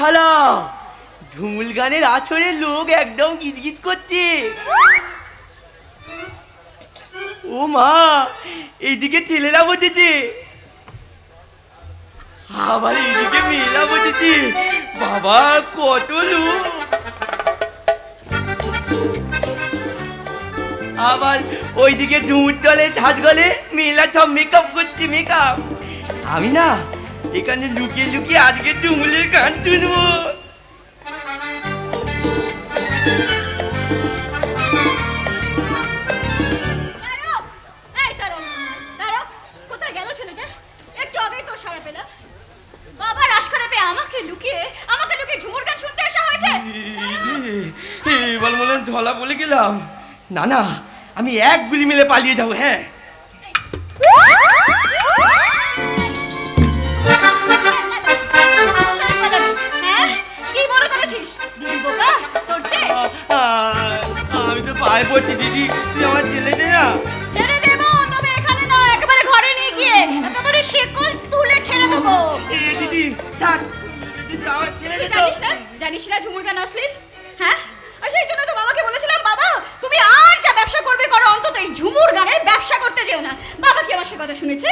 শালা ঝুমুর গানের আছরে লোক একদম গিজগিজ করছে। ও মা, এইদিকে ছেলেরা বসেছে, আবার এইদিকে মেয়েরা বসেছে। বাবা কত লোক! আবার ওইদিকে ঝুমুর দলে ঝাঁজ গলে মেয়েরা সব মেকআপ করছে, মেকআপ। আমি না এখানে লুকিয়ে লুকিয়ে আজকে ঝুমুরের গান শুনবো। এবার মনে ধলা বলে গেলাম। না না, আমি এক গুলি মেলে পালিয়ে যাবো। হ্যাঁ, আমি তো পায়ে পড়ছি দিদি, তুই আমার ছেলে দে না। ছেড়ে দেবো, তবে এখানে না, একেবারে ঘরে নিয়ে গিয়ে একেবারে শেকল তুলে ছেড়ে দেবো। দিদি থাক, দিদি আমার ছেলে দে। জানিস না ঝুমুর গান অশ্লীল? হ্যাঁ, আর সেই জন্য তো বাবাকে বলেছিলাম, বাবা তুমি আর যা ব্যবসা করবে করো, অন্তত এই ঝুমুর গানের ব্যবসা করতে যেও না। বাবা কি আমার সে কথা শুনেছে?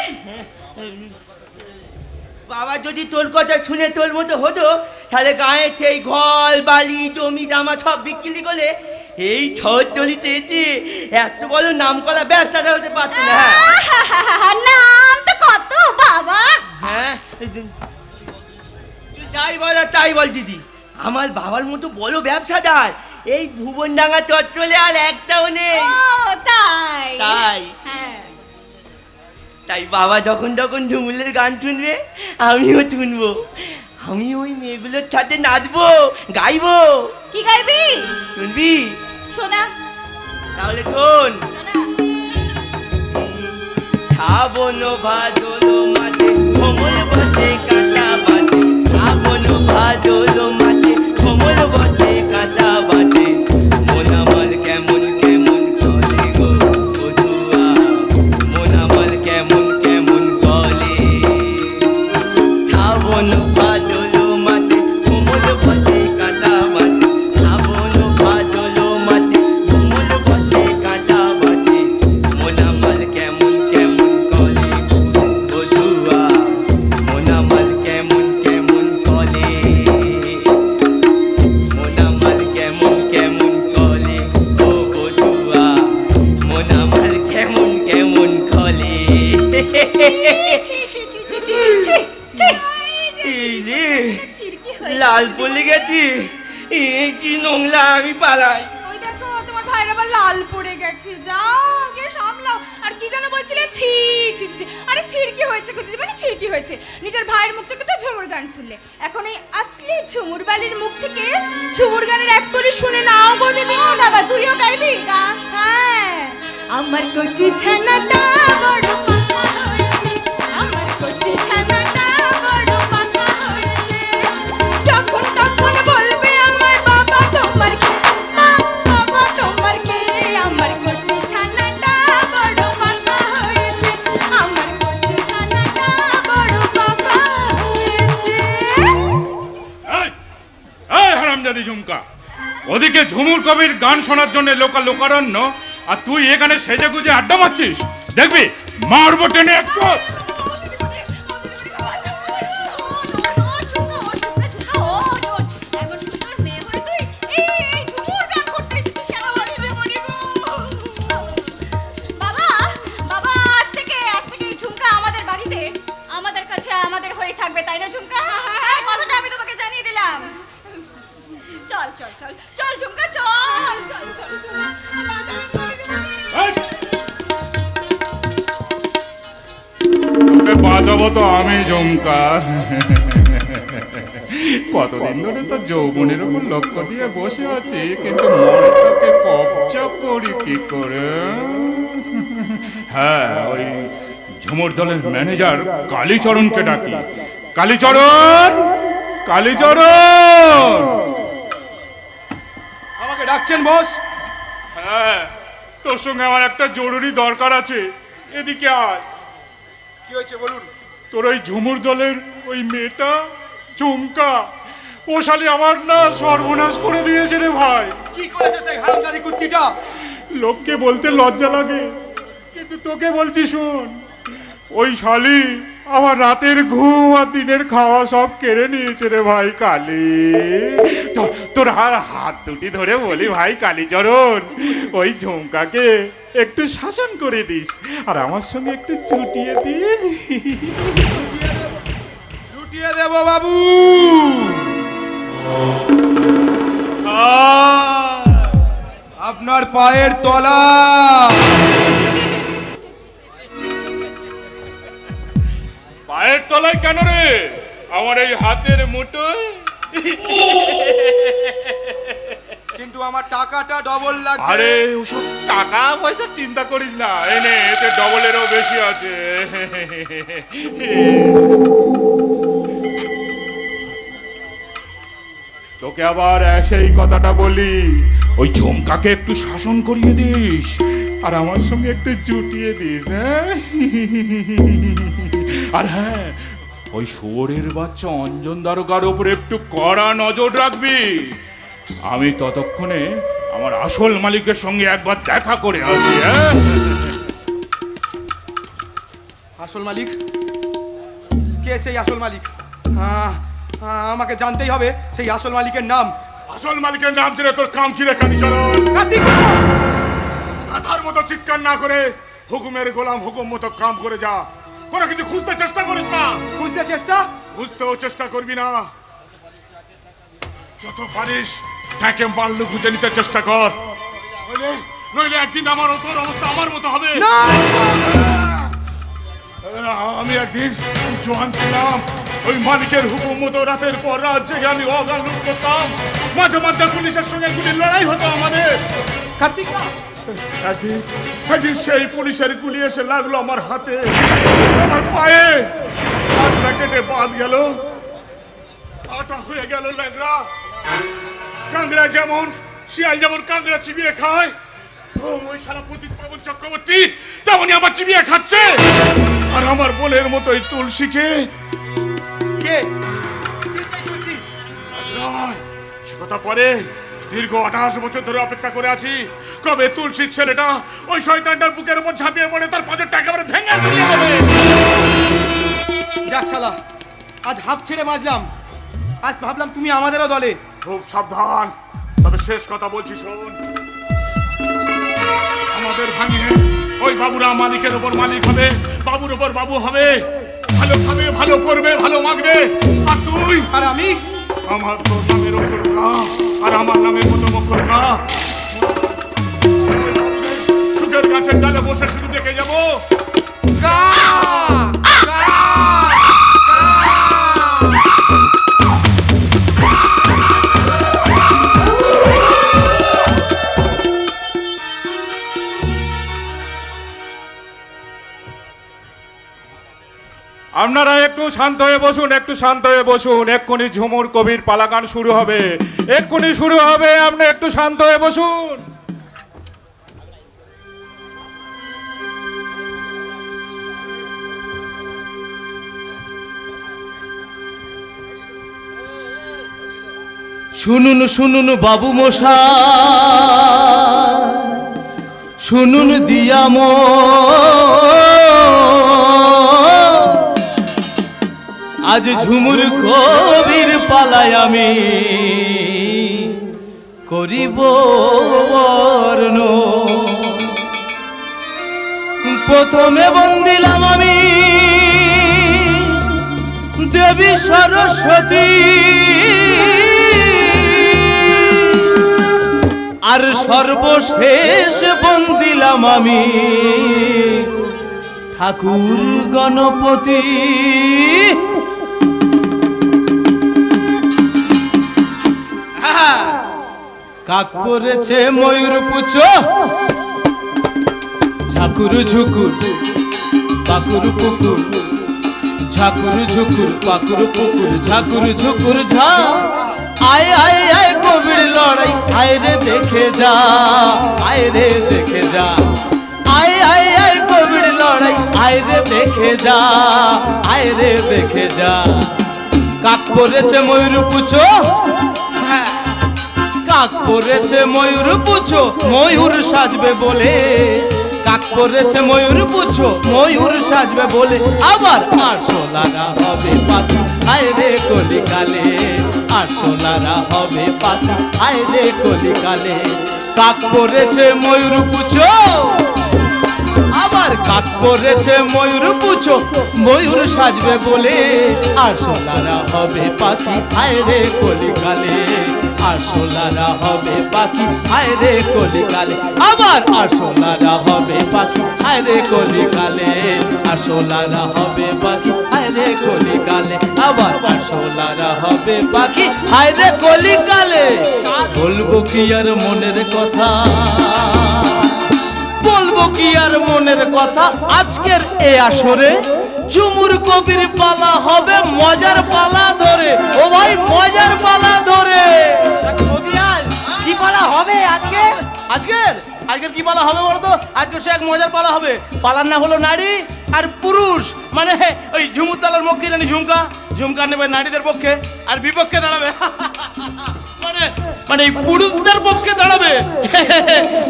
বাবা যদি তোর কথা শুনে তোর মতো হতো, তাহলে গায়ে সেই ঘর বালি জমি জামা সব বিক্রি করে এই শহরতলিতে এসে এত বড় নাম করা ব্যবসাটা হতে পারত না। নাম তো কত বাবা। হ্যাঁ, তুই যাই বল আর তাই বল দিদি, আমার বাবার মতো বড় ব্যবসাদার এই ভুবনডাঙ্গা চত্বরে আর একটাও নেই। তাই তাই হ্যাঁ, তাই বাবা যখন তখন ঝুমুরের গান শুনবে আমিও শুনবো। আমি ওই মেয়েগুলোর সাথে নাচবো, গাইবো। কি গাইবি? শুনবি? শোনা। তাহলে শোন। শ্রাবণ ভাদর মাঝে ঝুমুর বসে কাঁটা বাজে, শ্রাবণ ভাদর মাঝে ঝুমুর বসে কাঁটা বাজে, মন আমার কেমন কেমন করে গো বধুয়া, মন আমার কেমন কেমন করে। শ্রাবণ ভাদর মাঝে ঝুমুর বসে কাঁটা বাজে, শ্রাবণ ভাদর মাঝে ঝুমুর বসে কাঁটা বাজে, মন আমার কেমন কেমন করে বধুয়া, মন আমার কেমন কেমন করে, মন আমার কেমন কেমন করে ও বধুয়া, মন আমার কেমন কেমন করে। এই রে, লাল পড়ে গেছি, কি নোংলা, আমি পালাই। ওই দেখো তোমার ভাইয়ের আবার লাল পড়ে গেছে, যাও আগে সামলাও। আর কি যেন বলছিলে? ছি ছি ছি। আরে ছিড়কি হয়েছে কোথায়? মানে ছিড়কি হয়েছে নিজের ভাইয়ের মুখ থেকে তো ঝুমুর গান শুনলে, এখন এই আসলে ঝুমুর বালির মুখ থেকে ঝুমুর গানের এক কলি শুনে নাও গো দিদি। বাবা তুইও গাইবি গান? হ্যাঁ, আমার কচি ছানাটা বড় পাকা হয়েছে, আমার কচি ছানাটা বড় পাকা হয়েছে, যখন তখন বলবে আমার বাবা তোমার কে, বাবা তোমার কে, আমার কচি ছানাটা বড় পাকা হয়েছে, আমার কচি ছানাটা বড় পাকা হয়েছে। এই হারামজাদি ঝুমকা, ওদিকে ঝুমুর কবির গান শোনার জন্য লোকারণ্য, আর তুই এখানে সেজে গুজে আড্ডা মারছিস, দেখবি মারবো টেনে এক চোট। আমাদের কাছে আমাদের হয়ে থাকবে, তাই না ঝুমকা? হ্যাঁ, কথাটা আমি তোমাকে জানিয়ে দিলাম। চল চল চল চল ঝুমকা, চল চল চল চল। তোকে বাঁচাবো তো আমি ঝুমকা। কতদিন ধরে তো যৌবনের উপর লক্ষ্য দিয়ে বসে আছি, কিন্তু মনটাকে কবজা করি কি করে? হ্যাঁ, ওই ঝুমুর দলের ম্যানেজার কালীচরণকে ডাকি। কালীচরণ, কালীচরণ! আমাকে ডাকছেন বস? হ্যাঁ, তোর সঙ্গে আমার একটা জরুরি দরকার আছে, এদিকে আয়। কি হয়েছে বলুন? তোর ওই ঝুমুর দলের ওই মেয়েটা ঝুমকা, ও শালি আমার না সর্বনাশ করে দিয়েছে রে ভাই। কি করেছে সেই হারামজাদি কুত্তিটা? লোককে বলতে লজ্জা লাগে, কিন্তু তোকে বলছি শোন। ওই শালি আমার রাতের ঘুম আর দিনের খাওয়া সব কেড়ে নিয়েছে রে ভাই কালী। তোর হাত দুটি ধরে বলি ভাই কালীচরণ, ওই ঝুমকাকে একটু শাসন করে দিস আর আমার সঙ্গে একটু চুটিয়ে দিস। লুটিয়ে দেব বাবু। আপনার পায়ের তলা। পায়ের তলায় কেন রে? আমার এই হাতের মুঠোয়। কিন্তু আমার টাকাটা ডবল লাগবে। আরে ওসব টাকা পয়সা চিন্তা করিস না, এনে এতে ডবলেরও বেশি আছে। তোকে আবার সেই কথাটা বলি, ওই ঝুমকাকে একটু শাসন করিয়ে দিস আর আমার সঙ্গে একটু জুটিয়ে দিস। হ্যাঁ, আর হ্যাঁ, ওই শুয়োরের বাচ্চা অঞ্জন দারোগার উপরে একটু কড়া নজর রাখবি। আমি ততক্ষণে আমার আসল মালিকের সঙ্গে একবার দেখা করে আসি। হ্যাঁ, আসল মালিক কে? সেই আসল মালিক আমাকে জানতেই হবে সেই আসল মালিকের নাম। আসল মালিকের নাম জেনে তোর কাম কি রে কালীচরণ? আধার মতো চিৎকার না করে হুকুমের গোলাম হুকুম মতো কাম করে যা। কোনো কিছু খুঁজতে চেষ্টা করিস না। খুঁজতে চেষ্টা? বুঝতেও চেষ্টা করবি না। যত পারিস তাকে মাল্লু খুঁজে নিতে চেষ্টা কর, নইলে একদিন আমার তোর অবস্থা আমার মতো হবে। আমি একদিন জোয়ান ছিলাম, ওই মালিকের হুকুম মতো রাতের পর রাত জেগে আমি অগান লুট করতাম। মাঝে মাঝে পুলিশের সঙ্গে গুলির লড়াই হতো আমাদের। একদিন সেই পুলিশের গুলি এসে লাগলো আমার হাতে, আমার পায়ে, হাতটা কেটে বাদ গেল, আটা হয়ে গেল ল্যাংড়া। কাংড়া যেমন শিয়াল যেমন কাংড়া চিবিয়ে খায়, ওই সারা পতিত পাবন চক্রবর্তী তেমনই আমার চিবিয়ে খাচ্ছে। আর আমার বোনের মতো এই তুলসীকে কে? কে সেই তুলসী? সে কথা পরে, দীর্ঘ 28 বছর ধরে অপেক্ষা করে আছি কবে তুলসীর ছেলেটা ওই শয়তানটার বুকের উপর ঝাঁপিয়ে পড়ে তার পাঁচেরটা একেবারে ভেঙে দিয়ে দেবে। যাক শালা, আজ হাঁপ ছেড়ে বাঁচলাম। আজ ভাবলাম তুমি আমাদেরও দলে। খুব সাবধান, তবে শেষ কথা বলছি শোন। আমাদের ভাঙিয়ে ওই বাবুরা মালিকের উপর মালিক হবে, বাবুর উপর বাবু হবে, ভালো খাবে, ভালো করবে, ভালো মাগবে। আর তুই আর আমি আমার তোর নামের অক্ষর কা আর আমার নামের মতো অক্ষর কা। সুখের গাছের ডালে বসে শুধু দেখে যাবো। আপনারা একটু শান্ত হয়ে বসুন, একটু শান্ত হয়ে বসুন। এক্ষুনি ঝুমুর কবির পালাগান শুরু হবে, এক্ষুনি শুরু হবে। আপনি একটু শান্ত হয়ে বসুন। শুনুন শুনুন বাবু মশাই, শুনুন দিয়াম, আজ ঝুমুর কবির পালায় আমি করিব বর্ণ। প্রথমে বন্দিলাম আমি দেবী সরস্বতী, আর সর্বশেষ বন্দিলাম আমি ঠাকুর গণপতি। কাক পড়েছে ময়ূর পুচ, ঝাকুর ঝুকুর পাকুর পুকুর, ঝাকুর ঝুকুর পাকুর পুকুর, ঝাকুর ঝুকুর ঝা। আয় আয় আয় কবির লড়াই, আয় রে দেখে যা, আয় রে দেখে যা। আয় আয় আয় কবির লড়াই, আয় রে দেখে যা, আয় রে দেখে যা। কাক পড়েছে ময়ূর পুছো, কাক পড়েছে ময়ূর পুছো, ময়ূর সাজবে বলে। কাক পড়েছে ময়ূর পুছো, ময়ূর সাজবে বলে। আবার আরশোলারা হবে পাখি, আয় রে কলিকালে। আরশোলারা হবে পাখি, আয় রে কলিকালে। কাক পড়েছে ময়ূর পুছো, আবার কাক পড়েছে ময়ূর পুছো, ময়ূর সাজবে বলে। আরশোলারা হবে পাখি, আয় রে কলিকালে। আরশোলারা হবে পাখি, আয় রে কলিকালে। আবার আরশোলারা হবে পাখি, আয় রে কলিকালে। আরশোলারা হবে পাখি, আয় রে কলিকালে। আবার আরশোলারা হবে পাখি, আয় রে কলিকালে। বলবো কি আর মনের কথা, বলবো কি আর মনের কথা। আজকের এ আসরে ঝুমুর কবির পালা হবে মজার পালা ধরে। ও ভাই মজার পালা ধরে। কি পালা হবে আজকে? আজকের কি পালা হবে বলতো? আজকে সে এক মজার পালা হবে। পালার নাম হলো নারী আর পুরুষ। মানে ওই ঝুমুর তালার মক্কি রানী ঝুমকা, ঝুমকা নেবে নারীদের পক্ষে আর বিপক্ষে দাঁড়াবে মানে মানে এই পুরুষদের পক্ষে দাঁড়াবে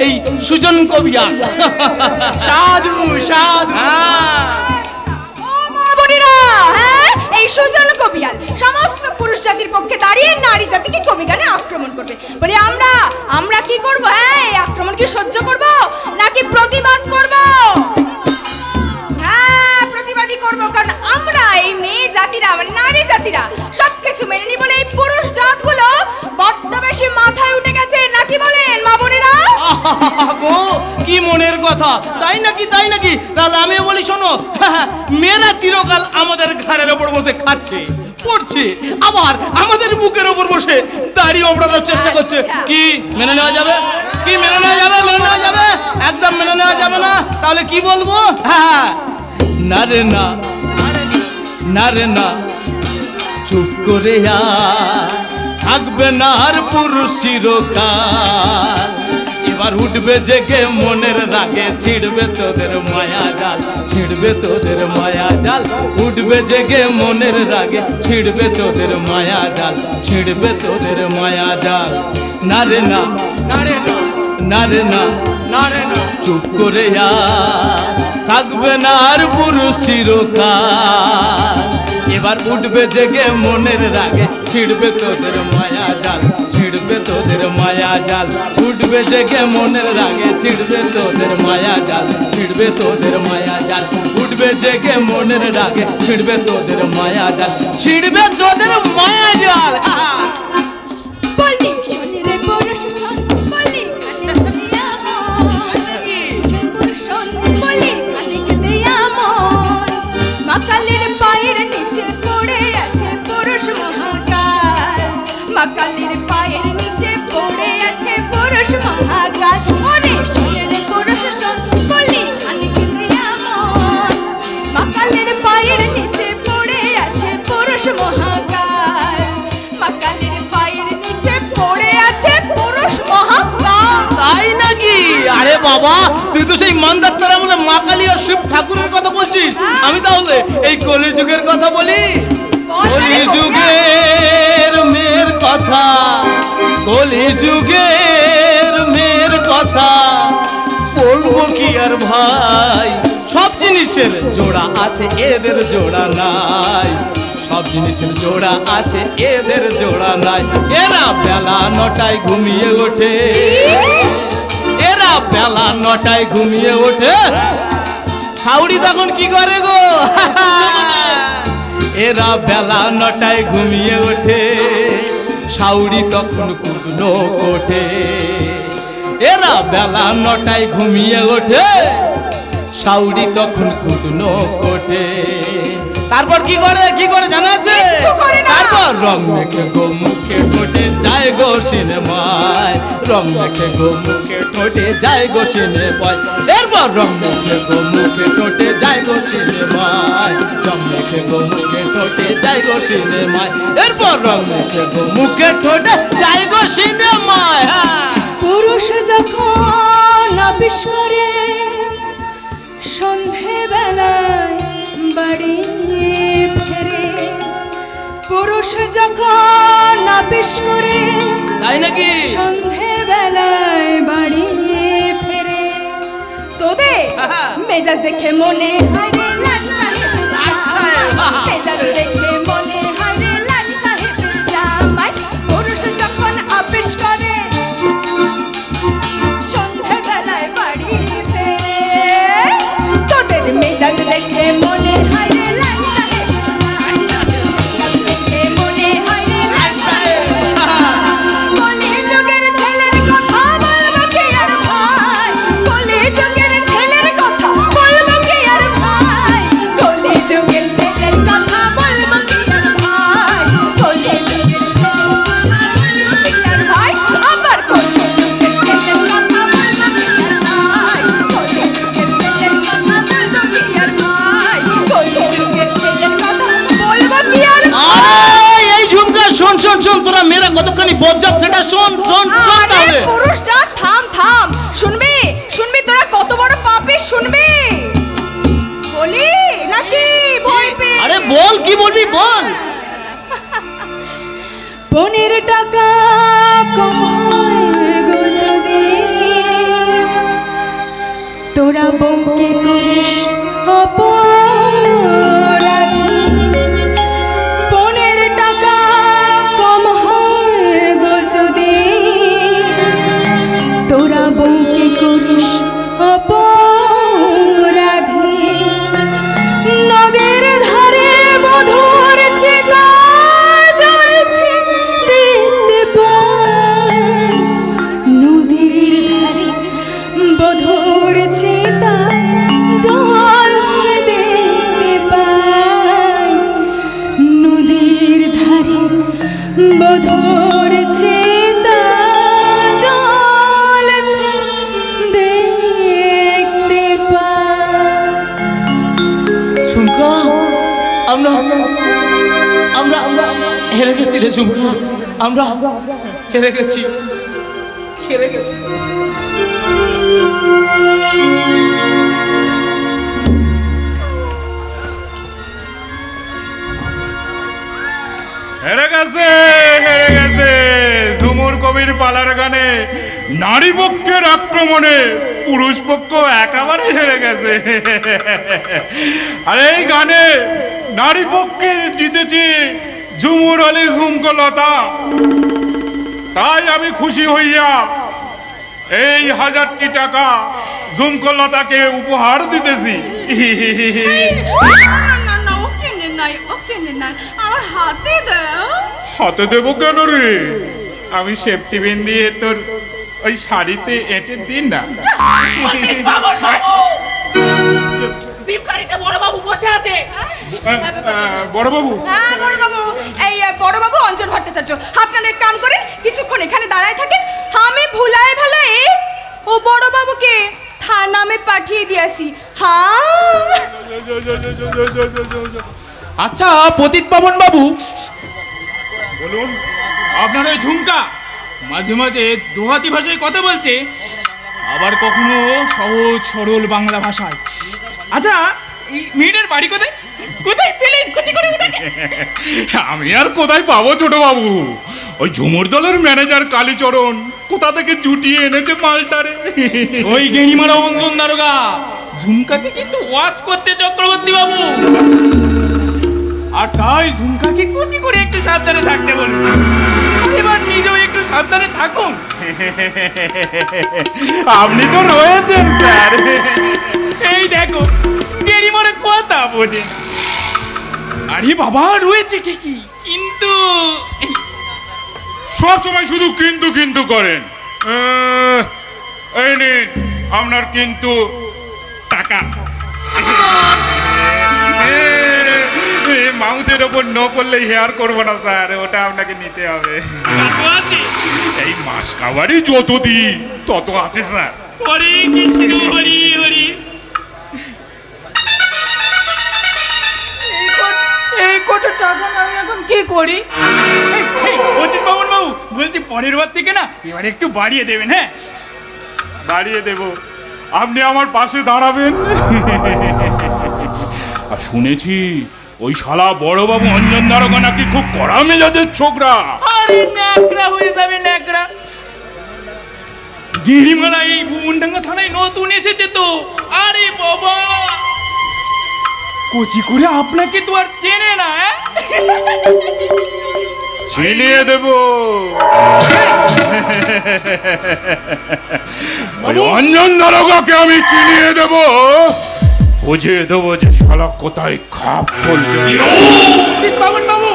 এই সুজন কবিয়া। সাধু সাধু। এই সুজন কবিয়াল সমস্ত পুরুষ জাতির পক্ষে দাঁড়িয়ে নারী জাতিকে কবি গানে আক্রমণ করবে বলে। আমরা কি করব? এই আক্রমণ কি সহ্য করব নাকি প্রতিবাদ করব? হ্যাঁ, প্রতিবাদই করব, কারণ আমরা এই মেয়ে জাতিরা, নারী জাতিরা সবকিছু মেনে নি বলে এই পুরুষ জাতগুলো বড্ড বেশি মাথায় উঠে গেছে। নাকি বলেন মা বোনেরা? গো কি মনের কথা, তাই নাকি? তাই নাকি? তাহলে আমিও বলি শোনো, মেয়েরা চিরকাল আমাদের ঘাড়ের ওপর বসে খাচ্ছে, পড়ছে, আবার আমাদের বুকের ওপর বসে দাড়ি ওপড়ানোর চেষ্টা করছে। কি মেনে নেওয়া যাবে? কি মেনে নেওয়া যাবে? মেনে নেওয়া যাবে? একদম মেনে নেওয়া যাবে না। তাহলে কি বলবো? হ্যাঁ, না রে না, না রে না, চুপ করে থাকবে না আর পুরুষ চিরকাল। এবার উঠবে জেগে মনের রাগে, ছিড়বে তোদের মায়া জাল, ছিড়বে তোদের মায়া জাল। উঠবে জেগে মনের রাগে, ছিড়বে তোদের মায়া জাল, ছিড়বে তোদের মায়া জাল। না রে না, না রে না, না রে না, না রে না, চুপ করে থাকবে না আর পুরুষ চিরকাল। এবার উঠবে জেগে মনের রাগে, ছিড়বে তোদের মায়া জাল, ছিড়বে তোদের মায়া জাল। উঠবে জেগে মনের রাগে, ছিড়বে তোদের মায়া জাল, ছিড়বে তোদের মায়া জাল। উঠবে জেগে মনের রাগে, ছিড়বে তোদের মায়া জাল, ছিড়বে তোদের মায়া জাল। বলি শুনি রে পুরুষ শোন, বলি খানিক দিয়া মন, পুরুষ শোন, বলি খানিক দিয়া মন। মাকালের পায়ের নিচে পড়ে আছে পুরুষ মহাকাল, মাকালের পায়ের নিচে পড়ে আছে পুরুষ মহাকাল। ওরে শুনি রে পুরুষ শোন, বলি খানিক দিয়া মন। মাকালের পায়ের নিচে পড়ে আছে পুরুষ মহাকাল, মাকালের পায়ের নিচে পড়ে আছে পুরুষ মহাকাল। তাই নাকি? আরে বাবা, তুই তো সেই মান্দাত্তার আমলে মা কালী আর শিব ঠাকুরের কথা বলছিস। আমি তাহলে এই কলিযুগের কথা বলি। কলিযুগের মেয়ের কথা, কলিযুগের মেয়ের কথা বলবো কি আর ভাই। সব জিনিসের জোড়া আছে, এদের জোড়া নাই। সব জিনিসের জোড়া আছে, এদের জোড়া নাই। এরা বেলা 9টায় ঘুমিয়ে ওঠে, এরা বেলা 9টায় ঘুমিয়ে ওঠে। শাউরি তখন কি করে গো? এরা বেলা 9টায় ঘুমিয়ে ওঠে, শাউরি তখন কুটনো কোঠে। এরা বেলা 9টায় ঘুমিয়ে ওঠে, শাউরি তখন কুটনো কোঠে। তারপর কি করে? কি করে জানা আছে? তারপর রং মেখে গো মুখে ঠোঁটে যায় গো সিনেমায়, রং মেখে গো মুখে ঠোঁটে যায় গো সিনেমায়। এরপর রং মেখে গো মুখে ঠোঁটে যায় গো সিনেমায়, রং মেখে গো মুখে ঠোঁটে যায় গো সিনেমায়। এরপর রং মেখে গো মুখে ঠোঁটে যায় গো সিনেমায়। পুরুষ যখন অফিস করে সন্ধে বেলায় বাড়ি ফেরে, পুরুষ যখন অফিস করে তাই নাকি? সন্ধে বেলায় বাড়ি ফেরে তোদের মেজাজ দেখে মনে হয় রে লাট সাহেব মেজাজ দেখে মনে হয় রে লাট সাহেব জামাই পুরুষ যখন অফিস করে সন্ধে বেলায় বাড়ি ফেরে তোদের মেজাজ দেখে মনে হয় রে লাট সাহেব দেখে মনে হয় রে লাট সাহেব কলি যুগের ছেলের কথা বলবো কি আর ভাই কলি যুগের ছেলের কথা বলবো কি আর ভাই কলি যুগের ছেলের কথা বলবো কি আর ভাই কলি যুগের ছেলের কথা বলবো কি আর ভাই আবার কলি যুগের ছেলের কথা বলবো কি আর ভাই কলি যুগের ছেলের কথা বলবো কি আর ভাই কলি যুগের ছেলের কথা বলবো কি আর এই ঝুমকা শোন শোন শোন, তোরা মেয়েরা কতখানি বজ্জাত সেটা শোন শোন শোন আরে তাহলে। পুরুষ জাত থাম থাম শুনবি শুনবি তোরা কত বড় পাপী শুনবি বলি নাকি বলবি আরে বল, কি বলবি বল। 15 টাকা কম হয় গো যদি তোরা বউকে করিস অপরাধী 15 টাকা কম হয় গো যদি তোরা বউকে করিস অপরাধী নদের ধারে বধুর চিতা জ্বলছে দেখতে পাই নদীর ধারে বধুর চিতা জ্বলছে দেখতে পাই নদীর ধারে বধুর চিতা জ্বলছে দেখতে পাই ঝুমকা আমরা আমরা হেরে গেছি রে ঝুমকা, আমরা হেরে গেছি হেরে গেছি। হেরে গেছে হেরে গেছে ঝুমুর কবির পালার গানে নারী পক্ষের আক্রমণে পুরুষ পক্ষ একেবারে হেরে গেছে। আর এই গানে নারী পক্ষে জিতেছি ঝুমুর আলী ঝুমকলতা। তাই আমি খুশি হইয়া এই 1000টি টাকা ঝুমকলতাকে উপহার দিতেছি। না ওকে নাই আমার হাতে দাও হাতে দেবো কেন রে? আমি সেফটি পিন দিয়ে তোর ওই শাড়িতে এঁটে দিন না। বড়বাবু হ্যাঁ বড়বাবু এই বড়বাবু অঞ্জন ভট্টাচার্য আপনারা এক কাম করেন কিছুক্ষণ এখানে দাঁড়ায় থাকেন আমি ভুলায় ভালাই ও বড়বাবুকে থানামে পাঠিয়ে দিয়েছি। হ্যাঁ আচ্ছা পতিত পাবন বাবু, বলুন। আপনার ওই ঝুমকা মাঝে মাঝে দোহাতি ভাষায় কথা বলছে, আবার কখনো সহজ সরল বাংলা ভাষায়। আচ্ছা এই মেয়েটার বাড়ি কোথায়? কোথায় পেলেন কুচি করে ওটাকে? আমি আর কোথায় পাবো ছোট বাবু? ওই ঝুমুর দলের ম্যানেজার কালীচরণ কোথা থেকে জুটিয়ে এনেছে মালটারে। ওই গেনিমারা অঞ্জন দারোগা ঝুমকাকে কিন্তু ওয়াচ করতে চক্রবর্তী বাবু, আর তাই ঝুমকাকে কুচি করে একটু সাবধানে থাকতে বলুন। এবার নিজেও একটু সাবধানে থাকুন। আপনি তো রয়েছেন স্যার। এই দেখো গেনিমারা কথা বোঝে। আরে বাবা রয়েছে ঠিকই, কিন্তু সব সময় শুধু কিন্তু কিন্তু করেন। এই নিন আপনার কিন্তু টাকা। মাউথের ওপর নো করলে হেয়ার করবো না স্যার, ওটা আপনাকে নিতে হবে। এই মাস কাবারই যত দিন তত আছে স্যার। হরে কৃষ্ণ হরি হরি। এই কত টাকা না আমি এখন কি করি? অজিত বাবু বলছি পরের বার থেকে না এবার একটু বাড়িয়ে দেবেন। হ্যাঁ বাড়িয়ে দেব, আপনি আমার পাশে দাঁড়াবেন। আর শুনেছি ওই শালা বড়বাবু অঞ্জন দারোগা নাকি খুব কড়া মেজাজের ছোকরা। আরে ন্যাকড়া হয়ে যাবে ন্যাকড়া। গিরিমালা এই ভুবনডাঙ্গা থানায় নতুন এসেছে তো। আরে বাবা, কোচি করে আপনাকে তো আর চেনে না। চিনিয়ে দেব। ওই অঞ্জন দারোগাকে আমি চিনিয়ে দেব, বুঝিয়ে দেবো যে শালা কোথায় খাপ খুলতে। পাবন বাবু,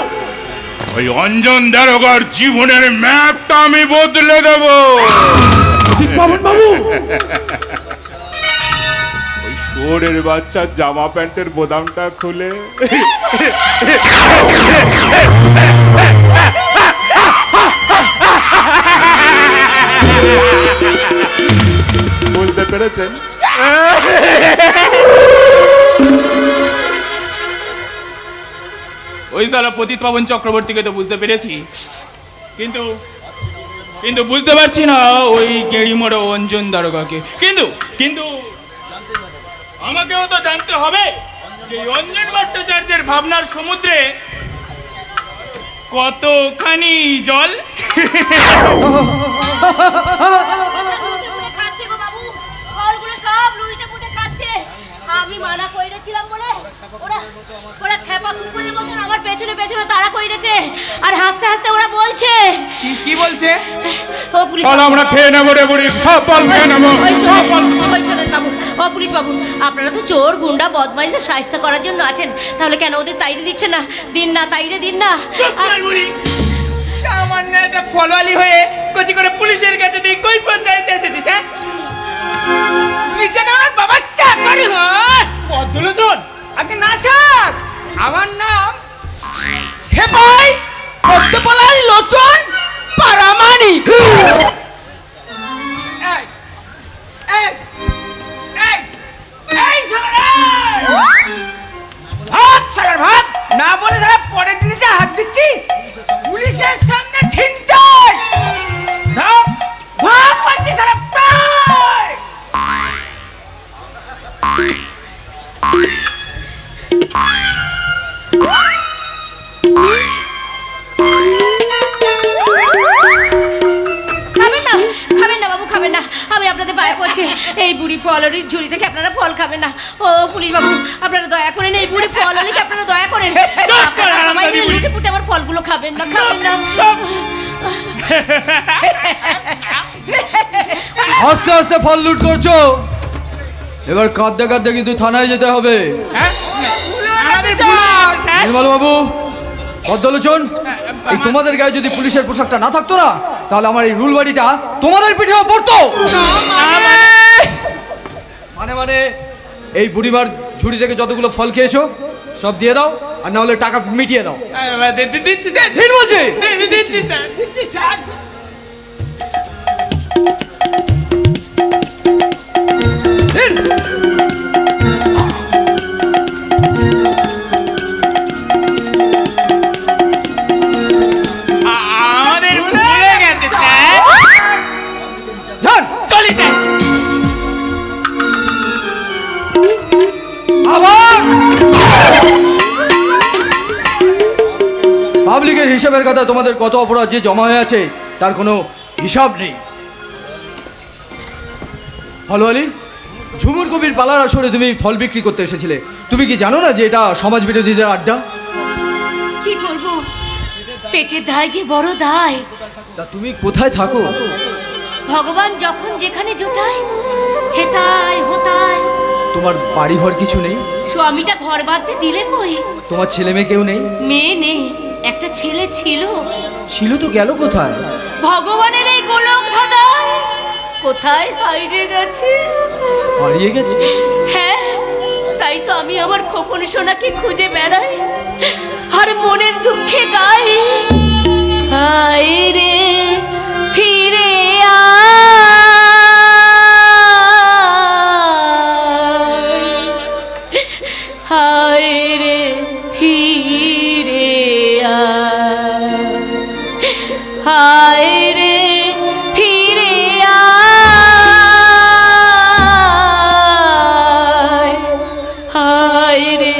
ওই অঞ্জন দারোগার জীবনের ম্যাপটা আমি বদলে দেব। পাবন বাবু, ওই শুয়োরের বাচ্চার জামা প্যান্টের বোতামটা খুলে বলতে পেরেছেন? ওই সালা পতিত পাবন চক্রবর্তীকে তো বুঝতে পেরেছি, কিন্তু কিন্তু বুঝতে পারছি না ওই গেড়িমড়ো অঞ্জন দারোগাকে। কিন্তু কিন্তু আমাকেও তো জানতে হবে যে অঞ্জন ভট্টাচার্যের ভাবনার সমুদ্রে কতখানি জল। খাচ্ছে গো বাবু, ফলগুলো সব লুইটে পুটে খাচ্ছে। আমি মানা কইরেছিলাম বলে ওরা ওরা খেপা কুকুরের মতন আমার পেছনে পেছনে তাড়া কইরেছে, আর হাসতে হাসতে ওরা বলছে। কি বলছে? ও পুলিশ ফল আমরা খেয়ে নেবো রে বুড়ি, সব ফল খেয়ে নেবো। ওই শোনেন বাবু, ও পুলিশ বাবু, আপনারা তো চোর গুন্ডা বদমাইশদের শায়েস্তা করার জন্য আছেন, তাহলে কেন ওদের তাইরে দিচ্ছেন না? দিন না, তাইরে দিন না। সামান্য একটা ফলওয়ালি হয়ে কচি করে পুলিশের কাছে দিয়ে কই পঞ্চায়েতে এসেছিস? হ্যাঁ, নিচে আমার বাবা চাকরি হয় পদ্মলোচন আগে না স্যার, আমার নাম সেপাই পদ্মপলাই লোচন পারামানি। না বলে সারা পরের জিনিসে হাত দিচ্ছিস, পুলিশের সামনে ছিনতাই। ভাগ মারছি সারা প্রায়। খাবেন না বাবু, খাবেন না, আমি আপনাদের পায়ে পড়ছি। এই বুড়ি ফলরির ঝুড়ি থেকে আপনারা ফল খাবেন না। ও পুলিশ বাবু, আপনারা দয়া করেন, এই বুড়ি ফলরিকে আপনারা দয়া করেন। আপনারা সবাই মিলে লুটে পুটে আমার ফলগুলো খাবেন না, খাবেন না। আস্তে আস্তে ফল লুট করছো, এবার কাঁদতে কাঁদতে কিন্তু থানায় যেতে হবে। নির্মল বাবু, পদ্মলোচন, এই তোমাদের গায়ে যদি পুলিশের পোশাকটা না থাকতো না, তাহলে আমার এই রুল বাড়িটা তোমাদের পিঠেও পড়তো। মানে মানে এই বুড়িমার ঝুড়ি থেকে যতগুলো ফল খেয়েছো সব দিয়ে দাও, আর না হলে টাকা মিটিয়ে দাও। দিন বলছি। আমাদের ভুলে গেছে স্যার। যান চলি স্যার। আবার পাবলিকের হিসাবের কথা, তোমাদের কত অপরাধ যে জমা হয়ে আছে তার কোনো হিসাব নেই। ফলওয়ালি, ঝুমুর কবির পালার আসরে তুমি ফল বিক্রি করতে এসেছিলে, তুমি কি জানো না যে এটা সমাজ বিরোধীদের আড্ডা? কি করবো, পেটের দায় যে বড় দায়। তা তুমি কোথায় থাকো? ভগবান যখন যেখানে জোটায় হেতায় হোতায়। তোমার বাড়ি ঘর কিছু নেই? স্বামীটা ঘর বাঁধতে দিলে কই? তোমার ছেলে মেয়ে কেউ নেই? মেয়ে নেই, একটা ছেলে ছিল। ছিল তো গেল কোথায়? ভগবানের এই গোলক ধাঁধায় কোথায় হারিয়ে গেছে। হারিয়ে গেছে? হ্যাঁ, তাই তো আমি আমার খোকন সোনাকে খুঁজে বেড়াই, আর মনের দুঃখে গাই, হায় রে ফিরে হায় রে ফিরে হায় রে ফিরে হায় রে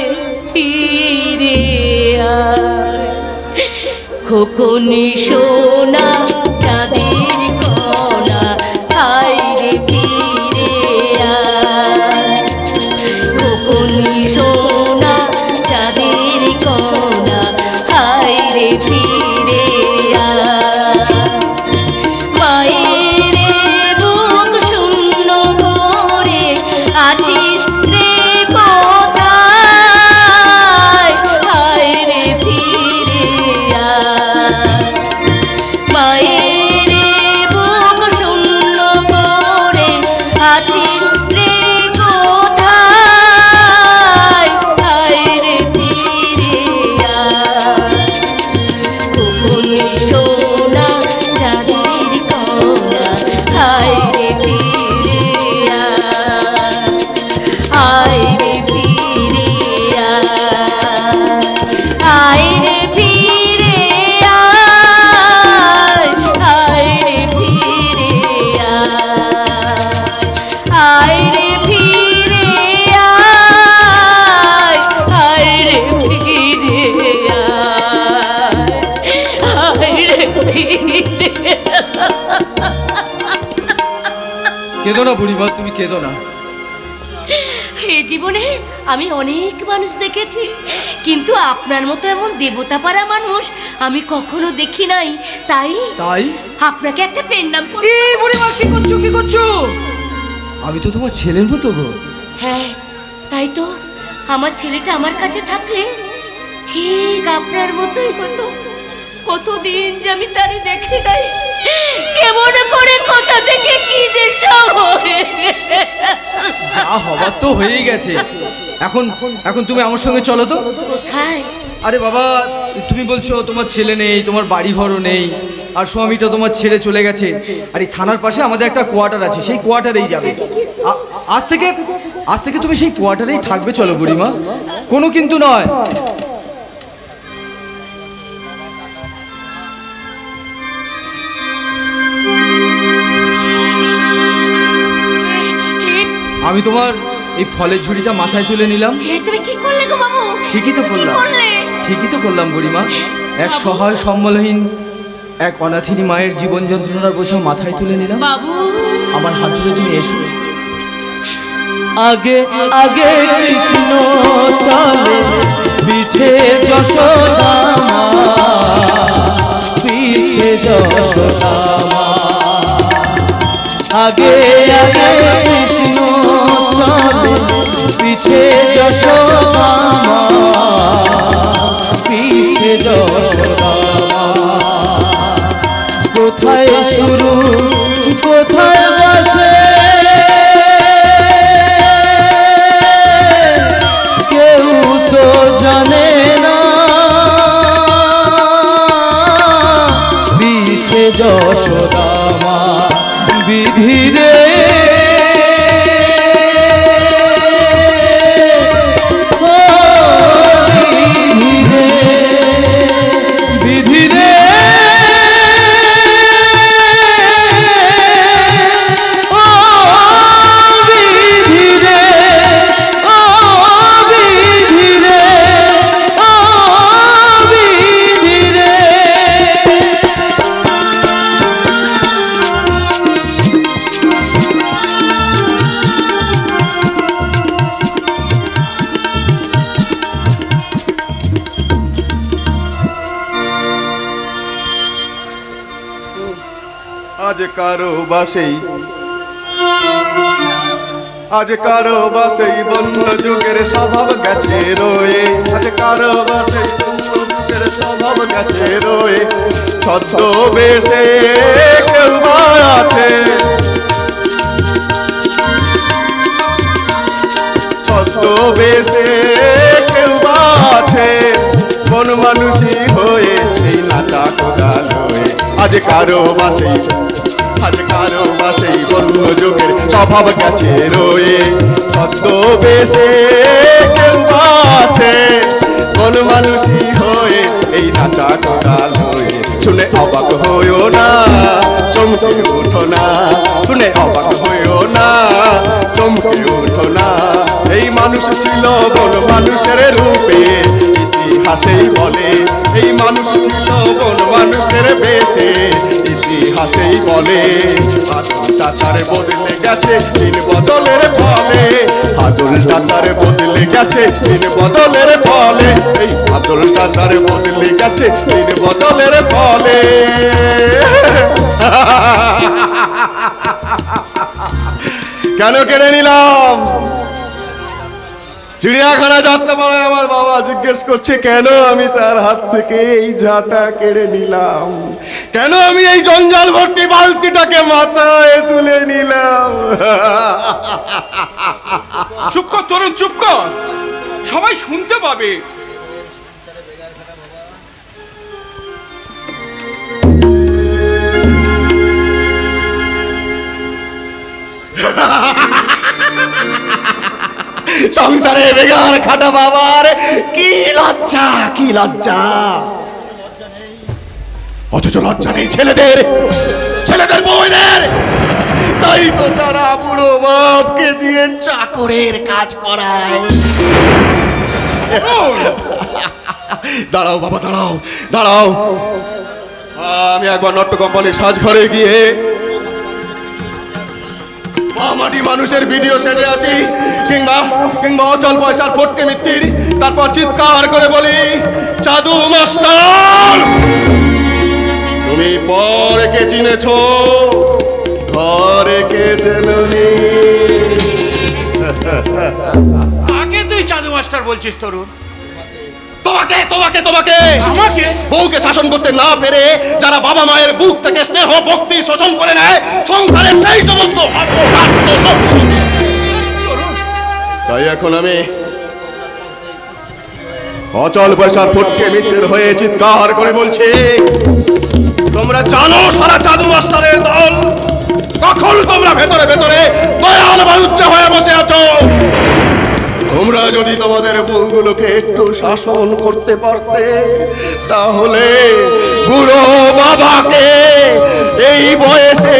ফিরে খোকনি সোনা চাঁদের কণা হায় রে ফিরে আয় খোকনি সোনা চাঁদের কণা হায় রে ফিরে আয় মায়ের বুক শূন্য করে আছিস রে কোথায় হায় রে ফিরে আয় মায়ের বুক শূন্য করে আছিস রে কোথায় হায় রে ফিরে আয় খোকনি সোনা চাঁদের কণা হায় রে ফিরে আয় রে ফিরে আয় রে ফিরে আয় রে ফিরে আয় রে ফিরে আয় রে ফিরে আয় রে ফিরে কেঁদো না বুড়িমা, তুমি কেঁদো না। এই জীবনে আমি অনেক মানুষ দেখেছি, কিন্তু আপনার মতো এমন দেবতা পাড়া মানুষ আমি কখনো দেখি নাই। তাই তাই আপনাকে একটা পেন নাম করব। এই বুড়িমা কি করছো, কি করছো? আমি তো তোমার ছেলের মতো গো। হ্যাঁ তাই তো, আমার ছেলেটা আমার কাছে থাকলে ঠিক আপনার মতোই হতো। কতদিন যে আমি তারে দেখি নাই, কেমন করে কোথা থেকে কি যে সব হয়ে গেছে। যা হবার তো হয়েই গেছে। এখন এখন তুমি আমার সঙ্গে চলো তো। কোথায়? আরে বাবা, তুমি বলছো তোমার ছেলে নেই, তোমার বাড়ি ঘরও নেই, আর স্বামীটা তোমার ছেড়ে চলে গেছে। আর এই থানার পাশে আমাদের একটা কোয়ার্টার আছে, সেই কোয়ার্টারেই যাবে। আজ থেকে তুমি সেই কোয়ার্টারেই থাকবে। চলো বুড়িমা, কোনো কিন্তু নয়। আমি তোমার এই ফলের ঝুড়িটা মাথায় তুলে নিলাম। তুমি কি করলে গো বাবু? ঠিকই তো করলাম, ঠিকই তো করলাম বুড়িমা। এক সহায় সম্বলহীন এক অনাথিনী মায়ের জীবন যন্ত্রণার বোঝা মাথায় তুলে নিলাম। বাবু আমার হাত ধরে তুমি এসো। আগে আগে কৃষ্ণ চলে পিছে যশোদা মা, পিছে যশোদা মা। আগে আগে কৃষ্ণ চলে পিছে যশোদা মা, পিছে যশোদা মা। কোথায় শুরু কোথায় বসে কেউ তো জানে না, পিছে যশোদা মা বিধিরে আজ কারো বাসেই বন্য যুগের স্বভাব গেছে রয়ে। আজ কারো বাসেই বন্য যুগের স্বভাব গেছে রয়ে। ছদ্মবেশে কেউ বা আছে, ছদ্মবেশে কেউ বা আছে, কোন মানুষই হয়ে এই নাটা কোদাল হয়ে। আজ কারো বাসেই বন্য যুগের স্বভাব গেছে রয়ে। ছদ্মবেশে কেউ আছে, কোন মানুষই হয়ে এই নাচা কোদাল হয়ে। শুনে অবাক হইও না, চমকে উঠো না, শুনে অবাক হইও না, চমকে উঠো না। এই মানুষ ছিল বন মানুষের রূপে, ইতিহাসেই বলে এই মানুষ ছিল কোন মানুষের বেশে, ইতিহাসেই বলে আদুল চাচার বদলে গেছে দিন বদলের ফলে, আদুল চাচার বদলে গেছে দিন বদলের ফলে, এই আদুল চাচার বদলে গেছে দিন বদলের ফলে। কেন কেড়ে নিলাম? চিড়িয়াখানা যাত্রা পরে আমার বাবা জিজ্ঞেস করছে কেন আমি তার হাত থেকে এই ঝাঁটা কেড়ে নিলাম, কেন আমি এই জঞ্জাল ভর্তি বালতিটাকে মাথায় তুলে নিলাম। চুপ কর তরুণ, চুপ কর, সবাই শুনতে পাবে। সংসারে বেগার খাটা বাবার কি লজ্জা, কি লজ্জা, অথচ লজ্জা নেই ছেলেদের, ছেলেদের বউদের। তাই তো তারা বুড়ো বাপকে দিয়ে চাকরের কাজ করায়। দাঁড়াও বাবা, দাঁড়াও দাঁড়াও, আমি একবার নট্য কোম্পানির সাজঘরে গিয়ে মাটি মানুষের ভিডিও সেজে আসি, কিংবা কিংবা অচল পয়সার ফটকে মিত্তির, তারপর চিৎকার করে বলি চাদু মাস্টার তুমি পরে কে চিনেছ, ঘরে কে চেননি। আগে তুই চাদু মাস্টার বলছিস তরুণ? তোমাকে তোমাকে তোমাকে আমাকে বউকে শাসন করতে না পেরে যারা বাবা মায়ের বুক থেকে স্নেহ ভক্তি শোষণ করে নেয় সংসারের সেই সমস্ত অপদার্থ লোক। তাই এখন আমি অচল পয়সার ফটকে মিত্রের হয়ে চিৎকার করে বলছি, তোমরা জানো সারা চাদু মাস্টারের দল কখন তোমরা ভেতরে ভেতরে দয়াল বালুচ্চা হয়ে বসে আছো। তোমরা যদি তোমাদের বউগুলোকে একটু শাসন করতে পারতে তাহলে বুড়ো বাবাকে এই বয়সে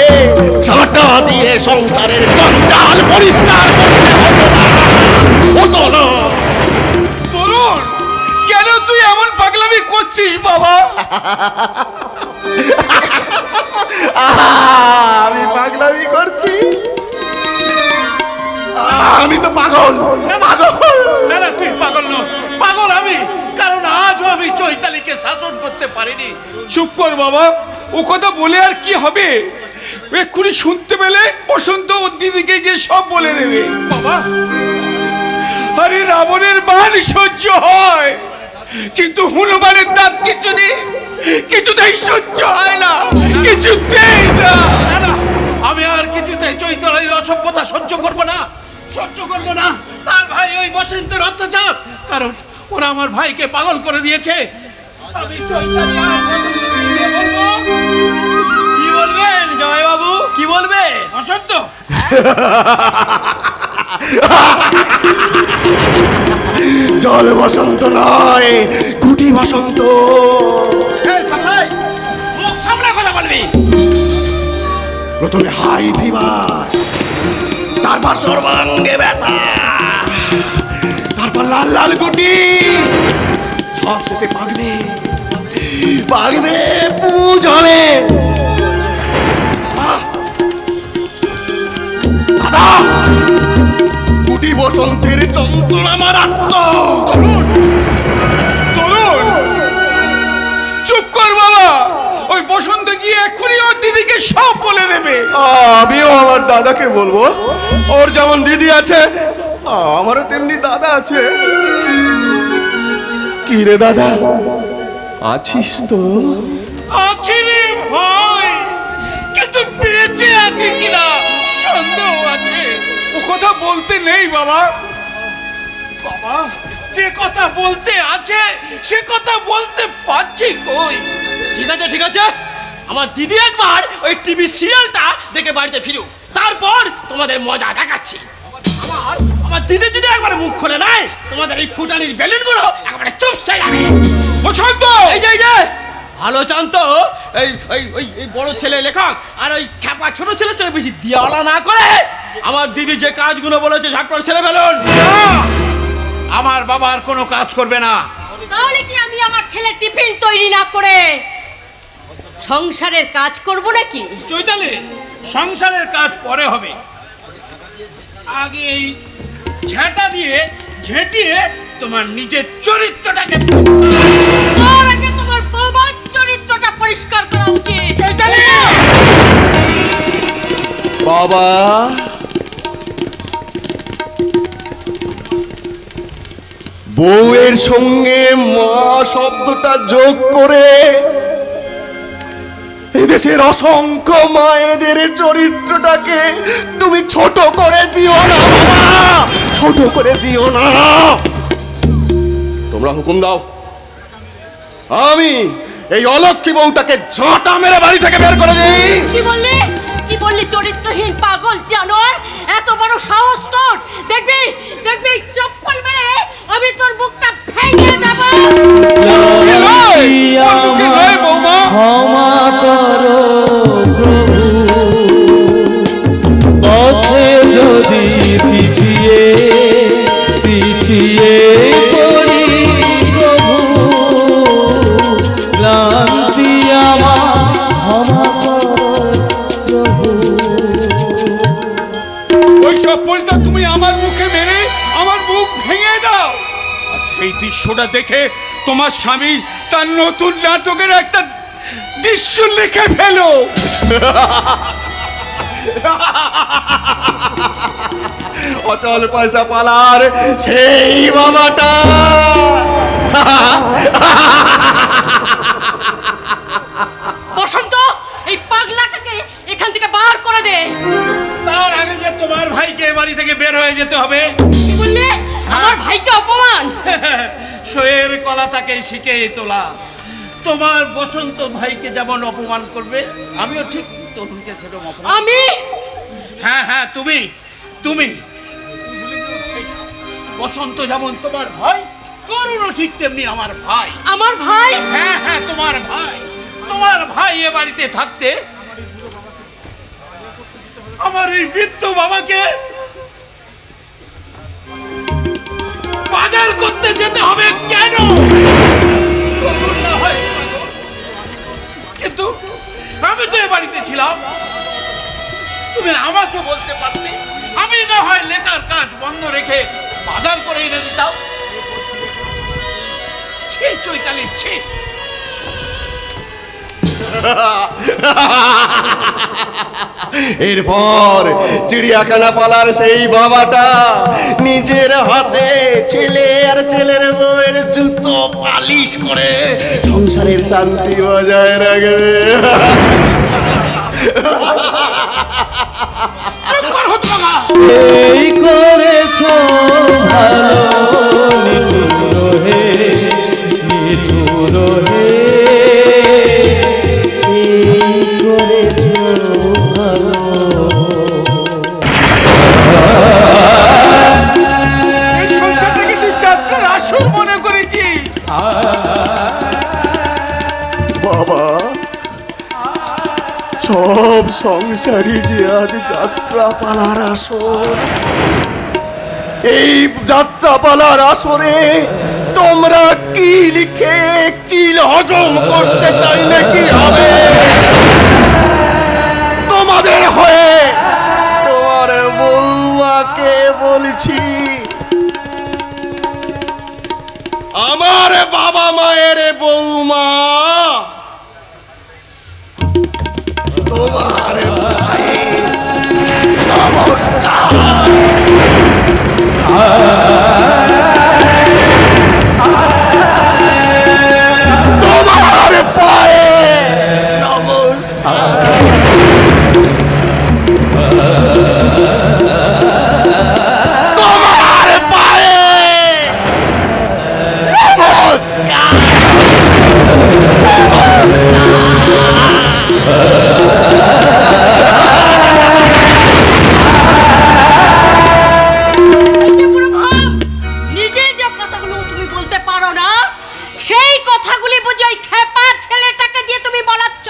ঝাঁটা দিয়ে সংসারের জঞ্জাল পরিষ্কার করতে হতো না। তরুণ, কেন তুই এমন পাগলামি করছিস বাবা? আমি পাগলামি করছি? আমি তো পাগল। পাগল না না, তুই পাগল নস, পাগল আমি, কারণ আজও আমি চৈতালিকে শাসন করতে পারিনি। চুপ কর বাবা, ও কথা বলে আর কি হবে? এক্ষুনি শুনতে পেলে বসন্ত ওর দিদিকে গিয়ে সব বলে নেবে। বাবা, আরে রাবণের বাণ সহ্য হয়, কিন্তু হনুমানের দাঁত কিছুতেই সহ্য হয় না, কিছুতেই না। আমি আর কিছুতেই চৈতালির অসভ্যতা সহ্য করবো না, সহ্য করবো না। তার ভাই ওই বসন্তের অত্যাচার, কারণ ওরা আমার ভাইকে পাগল করে দিয়েছে। আমি চৈতালি আর বসন্তকে গিয়ে বলবো। কি বলবেন জামাইবাবু, কি বলবেন? বসন্ত, জল বসন্ত নয়, কুটি বসন্ত। মুখ সামনে কথা বলবি। প্রথমে হাই ফিভার, তারপর সর্বাঙ্গে ব্যথা, তারপর লাল লাল গুটি, সব শেষে পাগবে, পাগবে পুজ হবে। দাদা, গুটি বসন্তের যন্ত্রণা মারাত্মক। তরুণ, চুপ কর বাবা, ওই বসন্ত গিয়ে এক্ষুনি ওর দিদিকে সব বলে দেবে। আমিও আমার দাদাকে বলবো, ওর যেমন দিদি আছে আমারও তেমনি দাদা আছে। কি রে দাদা, আছিস তো? আছি রে ভাই, কিন্তু বেঁচে আছে কিনা সন্দেহ আছে। ও কথা বলতে নেই বাবা। বাবা, যে কথা বলতে আছে সে কথা বলতে পারছি কই? ঠিক আছে ঠিক আছে, আমার দিদি একবার ওই টিভি সিরিয়ালটা দেখে বাড়িতে ফিরুক, তারপর তোমাদের মজা দেখাচ্ছি। আমার দিদি যদি একবার মুখ খুলে নাই, তোমাদের এই ফুটানির বেলুনগুলো একবারে চুপসে যাবে। বসন্ত, এই যে ভালো জানতো এই ওই ওই এই বড় ছেলে লেখক আর ওই খ্যাপা ছোট ছেলে সঙ্গে বেশি দিয়ালা না করে আমার দিদি যে কাজগুলো বলেছে ঝটপট সেরে ফেলুন। আমার বাবা আর কোনো কাজ করবে না। তাহলে কি আমি আমার ছেলের টিফিন তৈরি না করে সংসারের কাজ করব নাকি? চৈতালি, সংসারের কাজ পরে হবে, আগে এই ঝাঁটা দিয়ে ঝেঁটিয়ে তোমার নিজের চরিত্রটাকে তোমার বাবার চরিত্রটা পরিষ্কার করা উচিত। চৈতালি! বাবা, বউয়ের সঙ্গে মা শব্দটা যোগ করে এদেশের অসংখ্য মায়েদের চরিত্রটাকে তুমি ছোট করে দিও না বাবা, ছোট করে দিও না। তোমরা হুকুম দাও, আমি এই অলক্ষী বউটাকে ঝাঁটা মেরে বাড়ি থেকে বের করে দিই। কি বললি? কি বললি? চরিত্রহীন পাগল জানোয়ার, এত বড় সাহস তোর! দেখবি দেখবি চপ্পল মেরে আমি তোর বুকটা ভেঙে দেব। ক্ষমা করো প্রভু, পথে যদি পিছিয়ে পিছিয়ে পড়ি প্রভু, ক্লান্তি আমার ক্ষমা করো প্রভু। ওই চপ্পলটা তুমি আমার মুখে মেরে আমার বুক ভেঙে দাও। আর সেই দৃশ্যটা দেখে তোমার স্বামী তার নতুন নাটকের একটা দৃশ্য লিখে ফেলো। অচল পয়সা পালার সেই বাবাটা বসন্ত, এই পাগলাটাকে এখান থেকে বার করে দে। তার আগে যে তোমার ভাইকে বাড়ি থেকে বের হয়ে যেতে হবে। কি বললে? আমার ভাইকে অপমান? শোয়ের কলা তাকে শিখে তোলা। তোমার বসন্ত ভাইকে যেমন অপমান করবে, আমিও ঠিক তরুণকে সেরকম অপমান। আমি? হ্যাঁ হ্যাঁ, তুমি তুমি বসন্ত যেমন তোমার ভাই, তরুণও ঠিক তেমনি আমার ভাই। আমার ভাই? হ্যাঁ হ্যাঁ, তোমার ভাই। তোমার ভাই এ বাড়িতে থাকতে আমার এই বৃদ্ধ বাবাকে বাজার করতে যেতে হবে কেন? কিন্তু আমি তো এ বাড়িতে ছিলাম, তুমি আমাকে বলতে পারতে, আমি না হয় লেখার কাজ বন্ধ রেখে বাজার করে এনে দিতাম। ছি চৈতালি, ছি। এরপর চিড়িয়াখানা পালার সেই বাবাটা নিজের হাতে ছেলে আর ছেলের বউয়ের জুতো পালিশ করে সংসারের শান্তি বজায় রাখবে। এই করেছ ভালো নিঠুর হে, নিঠুর হে, এই করেছ ভালো। এই সংসারটাকে তুই যাত্রার আসর মনে করেছি। বাবা, সব সংসারই যে আজ যাত্রা পালার আসর। এই যাত্রা পালার আসরে তোমরা কি লিখে কি হজম করতে চাইলে কি হবে? তোমাদের হয়ে তোমার বউমাকে বলছি, আমার বাবা মায়ের বউমা তোমার ভাই নমস্কার। তোমার পায়ে নমস্কার। তোমার পায়ে নমস্কার। নিজের যে কথাগুলো তুমি বলতে পারো না, সেই কথাগুলি বুঝি ওই খেপা ছেলেটাকে দিয়ে তুমি বলাচ্ছ?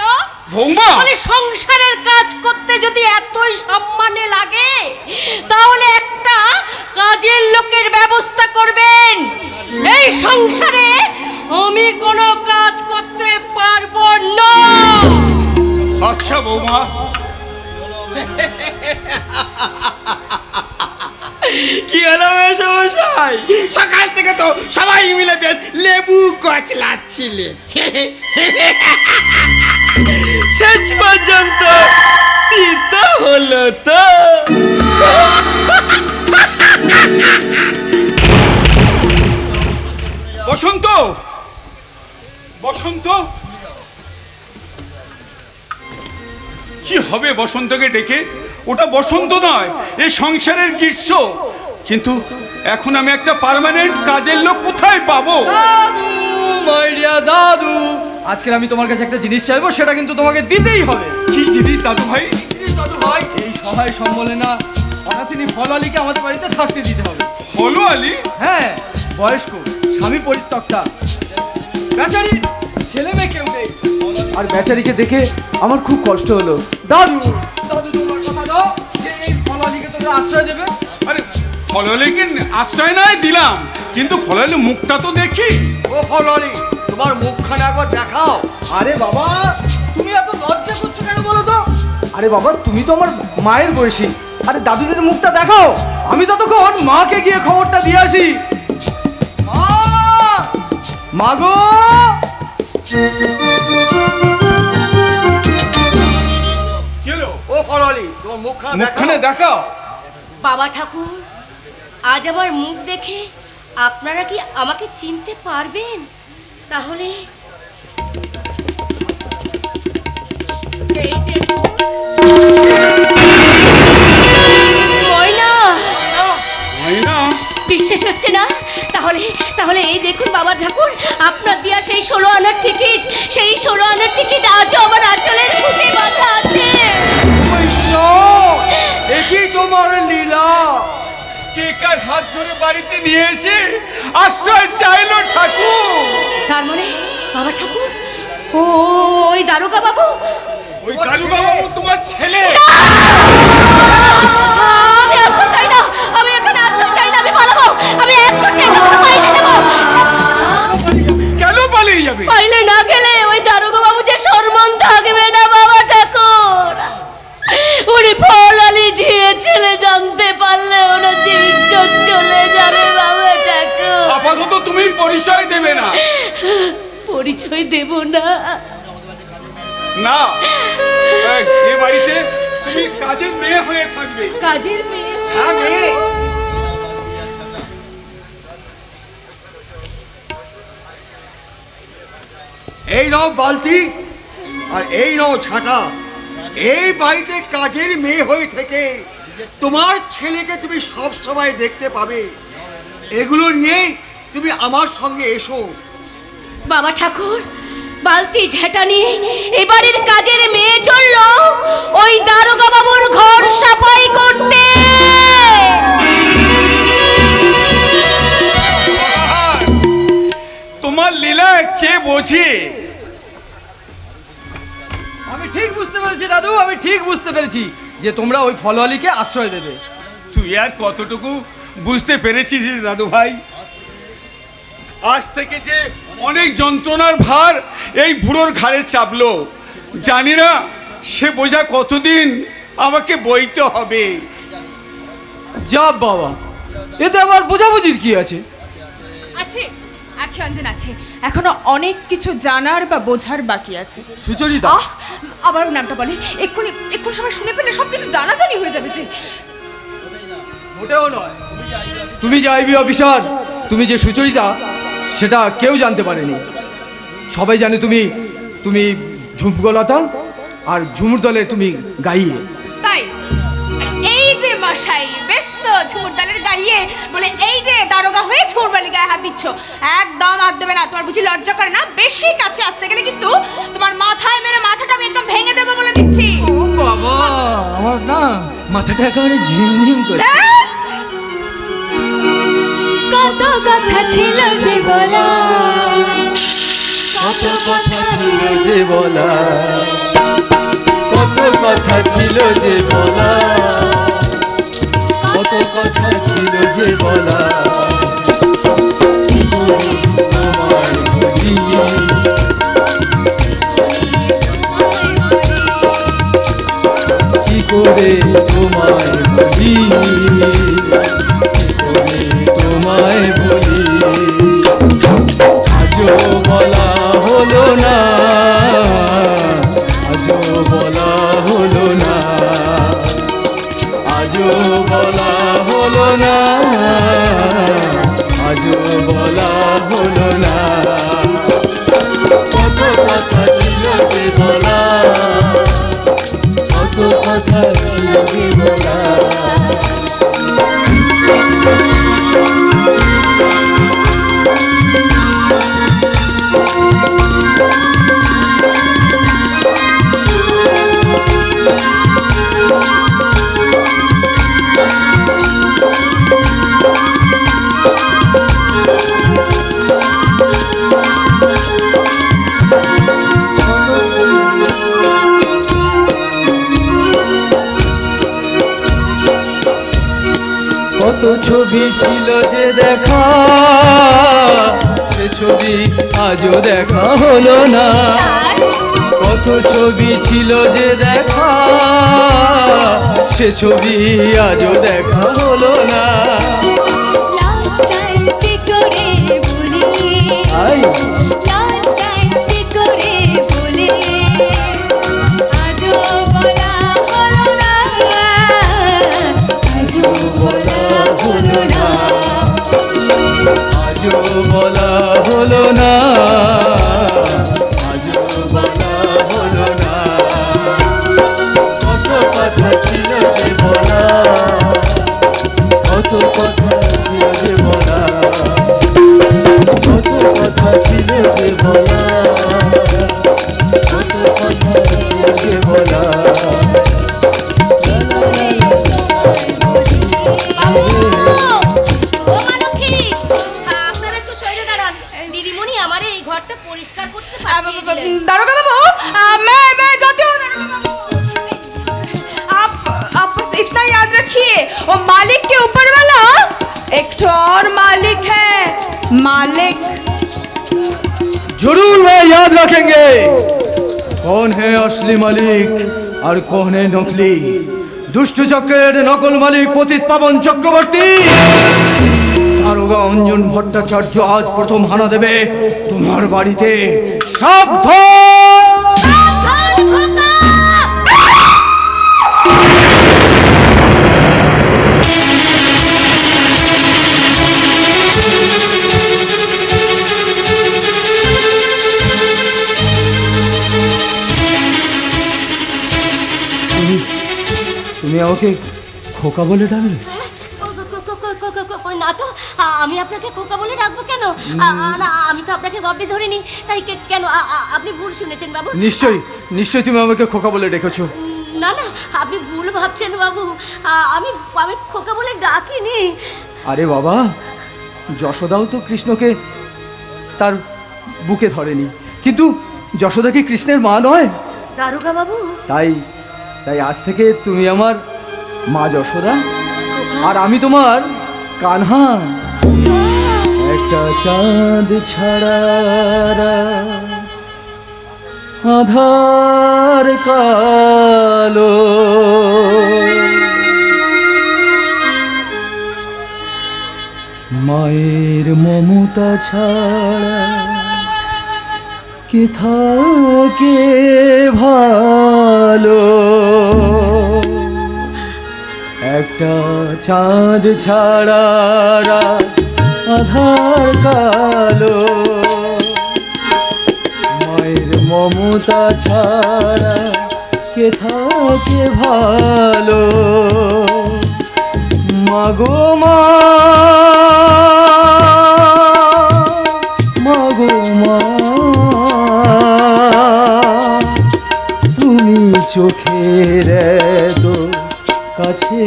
বৌমা, বলি সংসারের কাজ করতে যদি এতই সম্মানে লাগে, তাহলে একটা কাজের লোকের ব্যবস্থা করবেন। এই সংসারে ভাই, সকাল থেকে তো সবাই মিলে বেশ লেবু কচলাচ্ছিলে, শেষ পর্যন্ত তিতা হলো তো। বসন্ত, বসন্ত কি হবে বসন্তকে ডেকে? ওটা বসন্ত নয়, এই সংসারের গ্রীষ্ম। কিন্তু এখন আমি একটা পার্মানেন্ট কাজের লোক কোথায় পাবো? দাদু, মাই ডিয়ার দাদু, আজকে আমি তোমার কাছে একটা জিনিস চাইবো, সেটা কিন্তু তোমাকে দিতেই হবে। কি জিনিস দাদু ভাই? দাদু ভাই, এই সহায় সম্বলেনা অনাথিনী ফলআলীকে আমাদের বাড়িতে থাকতে দিতে হবে। ফলআলী? হ্যাঁ, বয়স্ক, স্বামী পরিত্যক্তা, বেচারি ছেলে মেয়ে কেউ নেই। আর বেচারিকে দেখে আমার খুব কষ্ট হলো। দাদু, দাদু তোমার কথা দাও যে এই ফলআলীকে তোমরা আশ্রয় দেবে। আরে ফলআলীকে আশ্রয় নয় দিলাম, কিন্তু ফলআলীর মুখটা তো দেখি। ও ফলআলী, তোমার মুখখানা একবার দেখাও। আরে বাবা, তুমি এত লজ্জা করছো কেন বলো তো? আরে বাবা, তুমি তো আমার মায়ের বয়সী। আরে দাদুদের মুখটা দেখাও, আমি ততক্ষণ মাকে গিয়ে খবরটা দিয়ে আসি। মা গো, ও ফলআলী, তোমার মুখখানা দেখাও। বাবা ঠাকুর, আজ আমার মুখ দেখে আপনারা কি আমাকে চিনতে পারবেন? তাহলে এই দেখুন। ময়না, ময়না, বিশ্বাস হচ্ছে না? তাহলে তাহলে এই দেখুন বাবা ঠাকুর, আপনার দেয়া সেই 16 আনার টিকিট, সেই 16 আনার টিকিট আজও আমার আঁচলের খুঁটে বাঁধা আছে। একই তোমার লীলা। কে কার হাত ধরে বাড়িতে নিয়ে এসে আশ্রয় চাইলো ঠাকুর? তার মানে বাবা ঠাকুর, ওই দারোগা বাবু, ওই দারোগা বাবু তোমার ছেলে? আমি আশ্রয় চাই না, আমি এখানে আশ্রয় চাই না, আমি পালাবো, আমি একটু টাকা করে পাইলে দেবো। কেন পালিয়ে যাবে? পাইলে না গেলে ওই দারোগা বাবু যে সম্মান থাকবে না বাবা ঠাকুর। উনি ফলআলী ঝিয়ে ছেলে জানতে পারলে ওনার যে ইজ্জত চলে যাবে বাবা ঠাকুর। আপাতত তুমি পরিচয় দেবে না? পরিচয় দেব না। না, এ বাড়িতে তুমি কাজের মেয়ে হয়ে থাকবে। কাজের মেয়ে? হ্যাঁ মেয়ে। এই নাও বালতি আর এই নাও ছাতা। এই বাড়িতে কাজের মেয়ে হয়ে থেকে তোমার ছেলেকে তুমি সব সময় দেখতে পাবে। এগুলো নিয়ে তুমি আমার সঙ্গে এসো। বাবা ঠাকুর, বালতি ঝেঁটা নিয়ে এবারের কাজের মেয়ে চললো ওই দারোগা বাবুর ঘর সাফাই করতে। তোমার লীলা কে বোঝে? আমি ঠিক বুঝতে পেরেছি দাদু, আমি ঠিক বুঝতে পেরেছি যে তোমরা ওই ফলআলীকে আশ্রয় দেবে। তুই আর কতটুকু বুঝতে পেরেছিস দাদু ভাই? আজ থেকে যে অনেক যন্ত্রণার ভার এই বুড়োর ঘাড়ে চাপলো, জানি না সে বোঝা কতদিন আমাকে বইতে হবে। যা বাবা, এতে আবার বোঝাবুঝির কি আছে? আছে আছে অঞ্জন, আছে এখনো অনেক কিছু জানার বা বোঝার বাকি আছে। সুচরিতা, আবার ওর নামটা বলে, এক্ষুনি সবাই শুনে ফেললে সবকিছু জানাজানি হয়ে যাবে যে। মোটেও নয়, তুমি যে আইবি অফিসার, তুমি যে সুচরিতা, সেটা কেউ জানতে পারেনি। সবাই জানে তুমি তুমি ঝুমগলতা আর ঝুমুর দলের তুমি গাইয়ে। তাই এই যে মশাই ব্যস্ত ঝুমুর দলের গাইয়ে বলে এই যে দারোগা হয়ে ঝুমুর বালি গায়ে হাত দিচ্ছ, একদম হাত দেবে না। তোমার বুঝি লজ্জা করে না? বেশি কাছে আসতে গেলে কিন্তু তোমার মাথায় মেরে মাথাটা আমি একদম ভেঙে দেবো বলে দিচ্ছি। ও বাবা, আমার না মাথাটা একেবারে ঝিমঝিম করছে। কত কথা ছিল যে বলা, কত কথা ছিল যে বলা, কত কথা ছিল যে বলা, কত কথা ছিল যে বলা। তোমার বুঝি কি করে তোমায় বুঝি, কি করে তোমায় আজও বলা হলো না। কত কথা ছিল যে বলা, কত কথা ছিল যে বলা। কত ছবি ছিল যে দেখা, সে ছবি আজও দেখা হলো না। কত ছবি ছিল যে দেখা, সে ছবি আজও দেখা হলো না। আজও বলা হলো না, আজও বলা হলো না। কত কথা ছিল যে বলা, কত কথা ছিল যে বলা, কত কথা ছিল যে বলা, কত কথা ছিল যে বলা। दारोगा बाबू, मैं जाती हूँ दारोगा बाबू। आप बस इतना याद रखिए, वो मालिक के ऊपर वाला एक तो और मालिक है, मालिक। जरूर मैं याद रखेंगे कौन है असली मालिक और कौन है नकली। दुष्ट चक्रेर नकल मालिक पतित पावन चक्रवर्ती दारोगा अंजन भट्टाचार्य आज प्रथम हाना देवे तुम्हार बाड़ीते। सावधान! তুমি আমাকে খোকা বলে ডাকলে? না তো, আমি আপনাকে খোকা বলে ডাকবো কেন? না, আমি তো আপনাকে গর্বে ধরিনি, তাই কেন? আপনি ভুল শুনেছেন বাবু। নিশ্চয়ই নিশ্চয়ই তুমি আমাকে খোকা বলে ডেকেছো। না না, আপনি ভুল ভাবছেন বাবু, আমি খোকা বলে ডাকিনি। আরে বাবা, যশোদাও তো কৃষ্ণকে তার বুকে ধরেনি, কিন্তু যশোদা কি কৃষ্ণের মা নয়? দারোগা বাবু, তাই তাই আজ থেকে তুমি আমার মা যশোদা আর আমি তোমার কানহা। একটা চাঁদ ছাড়া আধার কালো, মায়ের মমতা ছাড়া কে থাকে ভালো। একটা চাঁদ ছাড়া আধার কালো, মায়ের মমতা ছাড়া কে থাকে ভালো। মাগো মা, মাগো মা, তুমি চোখের তো কাছে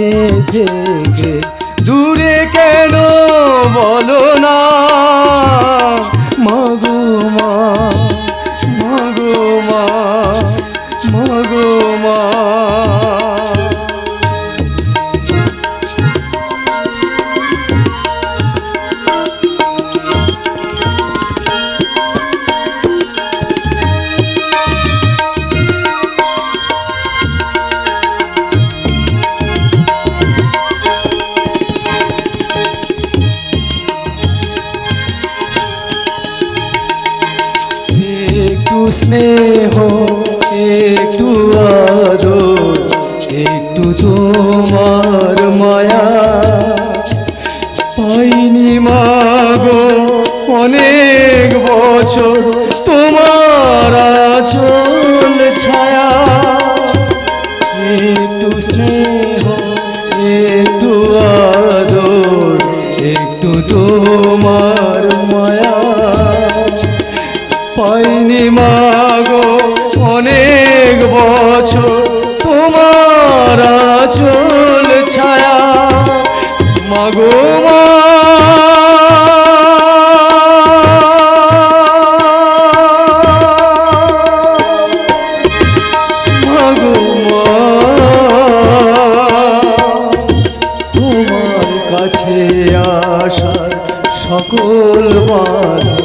থেকে দূরে কেন বলো না? মাগো মা, মাগো মা, মাগো মা। স্নেহ একটু আদর একটু তোমার মায়া পাইনি মা মাগো অনেক বছর তোমার আঁচল ছায়া, একটু স্নেহ একটু আদর একটু তোমার মায়া পাইনি মাগো অনেক বছর তোমার আঁচল ছায়া, মাগো মা মাগো মা তোমার কাছে আসার সকল বাধা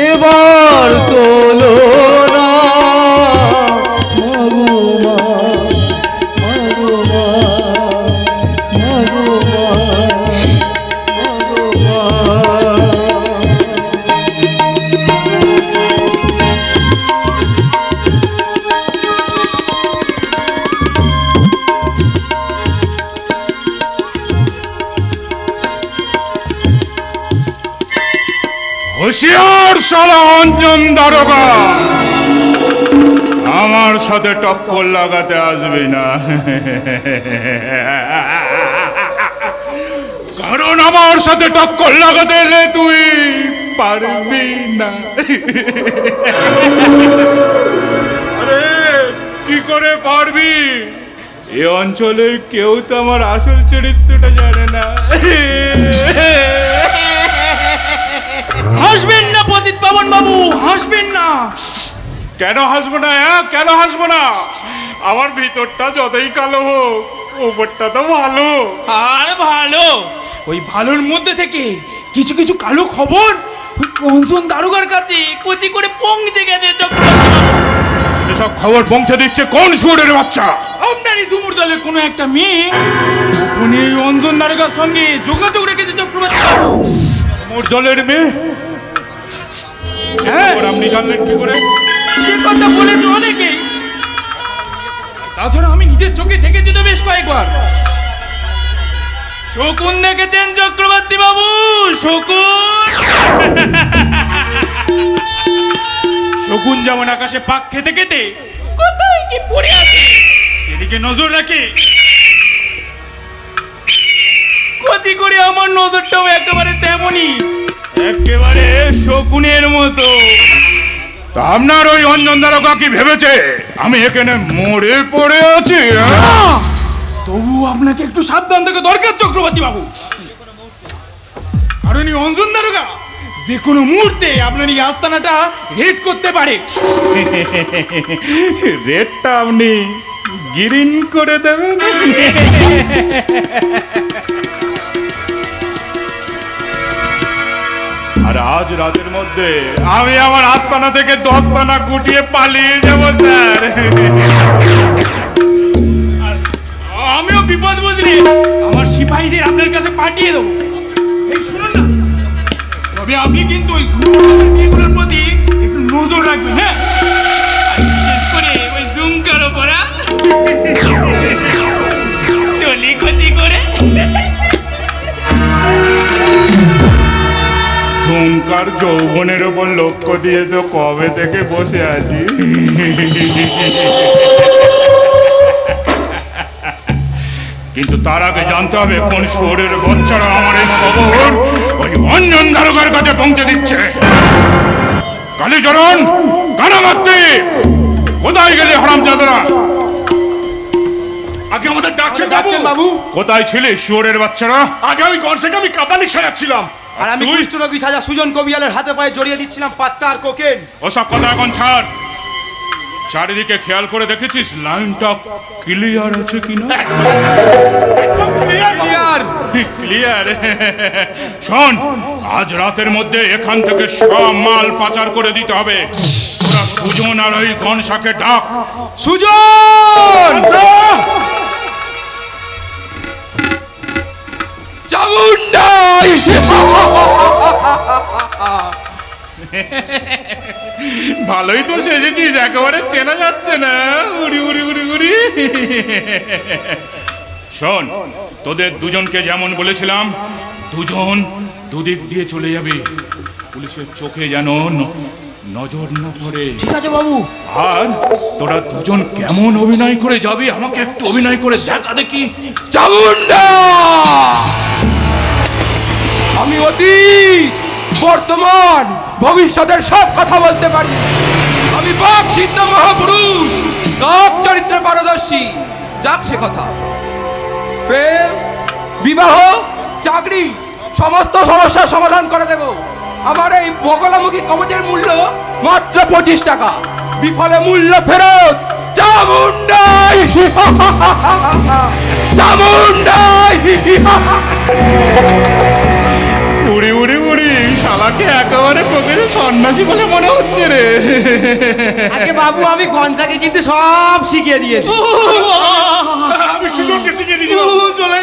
এবার তোলো না, মাগো মা মাগো মা মাগো মা মাগো মা। হুঁশিয়ার শালা অঞ্জন দারোগা, আমার সাথে টক্কর লাগাতে আসবি না, কারণ আমার সাথে টক্কর লাগাতে এলে তুই পারবি না। আরে কি করে পারবি? এ অঞ্চলের কেউ তো আমার আসল চরিত্রটা জানে না। হাসবেন না পতিত পাবন বাবু, হাসবেন না। কেন হাসবো না? কেন হাসবো না? আমার ভিতরটা যতই কালো হোক উপরটা তো ভালো। আর ভালো, ওই ভালোর মধ্যে থেকে কিছু কিছু কালো খবর ওই অঞ্জন দারোগার কাছে কচি করে পৌঁছে গেছে। সেসব খবর পৌঁছে দিচ্ছে কোন সুরের বাচ্চা? আপনারই ঝুমুর দলের কোনো একটা মেয়ে উনি অঞ্জন দারোগার সঙ্গে যোগাযোগ রেখেছে চক্রবর্তী বাবু। মোর দলের মেয়ে? হ্যাঁ, আপনি জানলেন কি করে? সে কথা বলেছে অনেকেই, তাছাড়া আমি নিজের চোখে দেখেছি তো বেশ কয়েকবার। শকুন দেখেছেন চক্রবর্তী বাবু? শকুন শকুন যেমন আকাশে পাক খেতে খেতে কোথায় কি পড়ে আছে সেদিকে নজর রাখে, কচি করে আমার নজরটাও একেবারে তেমনই, একেবারে শকুনের মতো। তা আপনার ওই অঞ্জন দারোগা কি ভেবেছে আমি এখানে মরে পড়ে আছি? তবু আপনাকে একটু সাবধান থেকে দরকার চক্রবর্তী বাবু, কারণ এই অঞ্জন দারোগা যে কোনো মুহূর্তে আপনার এই আস্তানাটা রেড করতে পারে। রেডটা আপনি গ্রিন করে দেবেন। আর আজ রাতের মধ্যে আমি আমার আস্তানা থেকে 10 তানা গুটিয়ে পালিয়ে যাব স্যার। আমিও বিপদ বুঝলে আমার সিপাহীদের আপনার কাছে পাঠিয়ে দেবো। এই শুনুন না, তবে আপনি কিন্তু ওই মেয়েগুলোর প্রতি একটু নজর রাখবেন, হ্যাঁ, বিশেষ করে ওই ঝুমকার ওপর চলি কচি করে। ঝুমকার যৌবনের ওপর লক্ষ্য দিয়ে তো কবে থেকে বসে আছি। কিন্তু তার আগে জানতে হবে কোন শহরের বাচ্চারা আমার এই খবর ওই অঞ্জন দারোগার কাছে পৌঁছে দিচ্ছে। কালীচরণ, কানামাত্রি, কোথায় গেলে হারামজাদারা? আগে আমাদের ডাকছেন বাবু। কোথায় ছিলে শুয়োরের বাচ্চারা? আগে ওই গনসেকে আমি কাপালিক সাজাচ্ছিলাম, আর আমি কুষ্ঠরোগী সাজা সুজন কবিয়ালের হাতে পায়ে জড়িয়ে দিচ্ছিলাম পাত্তা আর কোকেন। ওসব কথা এখন ছাড়, চারিদিকে খেয়াল করে দেখেছিস লাইনটা ক্লিয়ার আছে কিনা? Clear clear. শোন, আজ রাতের মধ্যে এখান থেকে সব মাল পাচার করে দিতে হবে। ওরা সুজন আর ওই গনসাকে ডাক। সুজন! চামুন্ডাই! ভালোই তো সেজেছিস, একেবারে চেনা যাচ্ছে না। উড়ি উড়ি উড়ি উড়ি। শোন, তোদের দুজনকে যেমন বলেছিলাম, দুজন দুদিক দিয়ে চলে যাবে, পুলিশের চোখে যেন নজর না পড়ে। ঠিক আছে বাবু। আর তোরা দুজন কেমন অভিনয় করে যাবি আমাকে একটু অভিনয় করে দেখা দেখি। চামুন্ডা! আমি অতীত, বর্তমান, ভবিষ্যতের সব কথা বলতে পারি। আমি বাক সিদ্ধ মহাপুরুষ, সব চরিত্রে পারদর্শী। যাক সে কথা। প্রেম, বিবাহ, চাকরি, সমস্ত সমস্যার সমাধান করে দেব। আমার এই বগলামুখী কবচের মূল্য মাত্র 25 টাকা, বিফলে মূল্য ফেরত। চামুন্ডাই! চামুন্ডাই! উড়ি উড়ি উড়ি, শালাকে একেবারে প্রকৃত সন্ন্যাসী বলে মনে হচ্ছে রে। আগে বাবু, আমি গঞ্জাকে কিন্তু সব শিখিয়ে দিয়েছি। আমি সুজনকে শিখিয়ে দিয়েছি। চলে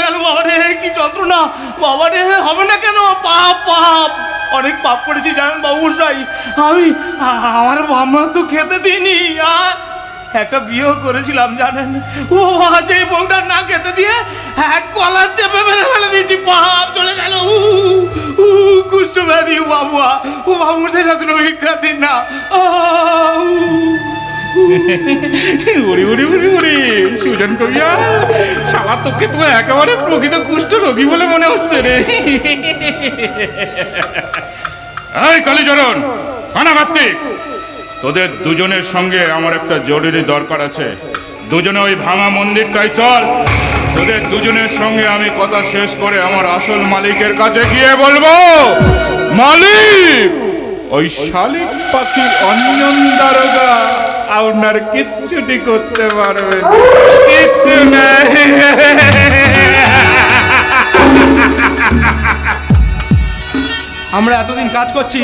গেল বাবা রে, কি যন্ত্রণা বাবা রে। হবে না কেন? পাপ পাপ, অনেক পাপ করেছি জানেন বাবুসাই। আমার বাবা তো খেতে দিইনি, আর একটা বিয়েও করেছিলাম জানেন। ও সেই বউটার না খেতে দিয়ে এক কলা চেপে মেরে ফেলে দিয়েছি। পাপ চলে গেল। কুষ্ঠ ব্যাধি বাবুয়া, ও বাবু সেটা তো ভিক্ষা দিন না। উড়ি উড়ি উড়ি উড়ি, সুজন কবিয়া, শালা তোকে তো একেবারে প্রকৃত কুষ্ঠ রোগী বলে মনে হচ্ছে রে। এই কালীচরণ, কানা কার্তিক, তোদের দুজনের সঙ্গে আমার একটা জরুরি দরকার আছে। দুজনে ওই ভাঙা মন্দিরটাই চল। তোদের দুজনের সঙ্গে আমি কথা শেষ করে আমার আসল মালিকের কাছে গিয়ে বলবো, মালিক, ওই শালিক পাখির অনিয়ন দারোগা আপনার কিচ্ছুটি করতে পারবে না, কিচ্ছু নাই। আমরা এতদিন কাজ করছি,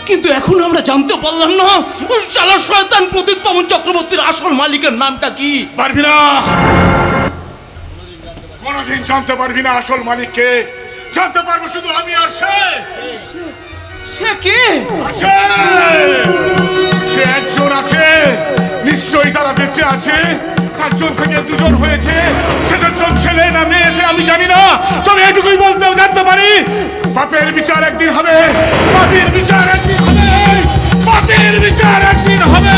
কিন্তু এখন আমরা জানতে পারলাম না ওই শালা শয়তান প্রদীপ পাবন চক্রবর্তীর আসল মালিকের নামটা কি। পারবি না, কোনোদিন জানতে পারবি না আসল মালিককে। জানতে পারবো শুধু আমি আর সে। সে কে? আছে, সে একজন আছে, নিশ্চয়ই তারা বেঁচে আছে। একজন থেকে দুজন হয়েছে, সেজন ছেলে না মেয়ে সে আমি জানি না, তবে এটুকুই বলতে জানতে পারি, পাপের বিচার একদিন হবে, পাপের বিচার একদিন হবে, পাপের বিচার একদিন হবে।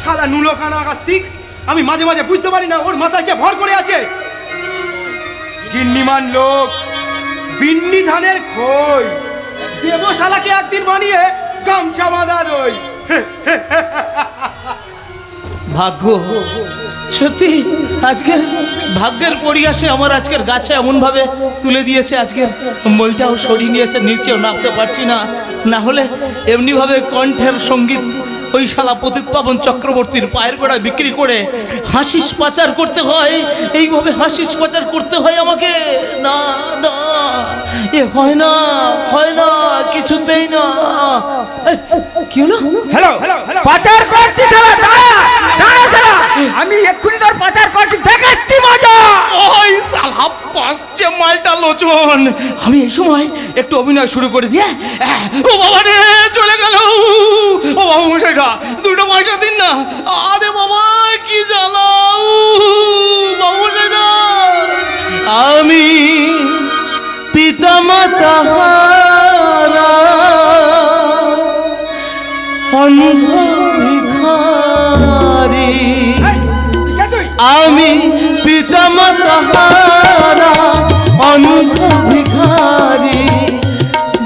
শালা নুলো কানা কার্তিক, আমি মাঝে মাঝে বুঝতে পারি না ওর মাথায় কে ভর করে আছে। গিন্নিমান লোক, বিন্নি ধানের খই দেব শালাকে একদিন বানিয়ে গামছা বাঁধা দই। ভাগ্য, সত্যি আজকের ভাগ্যের পরিহাসে আমার আজকের গাছে এমন ভাবে তুলে দিয়েছে, আজকের মইটাও সরিয়ে নিয়েছে, নিচেও নামতে পারছি না। না হলে এমনি ভাবে কণ্ঠের সঙ্গীত ওই শালা প্রদীপ পাবন চক্রবর্তীর পায়ের গোড়ায় বিক্রি করে হাসিস পাচার করতে হয়, এইভাবে হাসিস পাচার করতে হয় আমাকে। না না, এ হয় না, হয় না, কিছুতেই না। কি হলো? হ্যালো, পাচার করছিস শালা? দাঁড়া দাঁড়া শালা, আমি এক্ষুনি তোর পাচার করছি, দেখাচ্ছি মজা। ওই শালা পাঁচছে মালটা লোচন। আমি এই সময় একটু অভিনয় শুরু করে দিয়ে, ও বাবা রে চলে গেল। ও বাবু মশাইটা, 2টা পয়সা দিন না। আরে বাবা কি জ্বালা বাবু মশাইটা। আমি পিতা মাতা হারা অন্ধ ভিখারি, আমি পিতা মাতা হারা অন্ধ ভিখারি,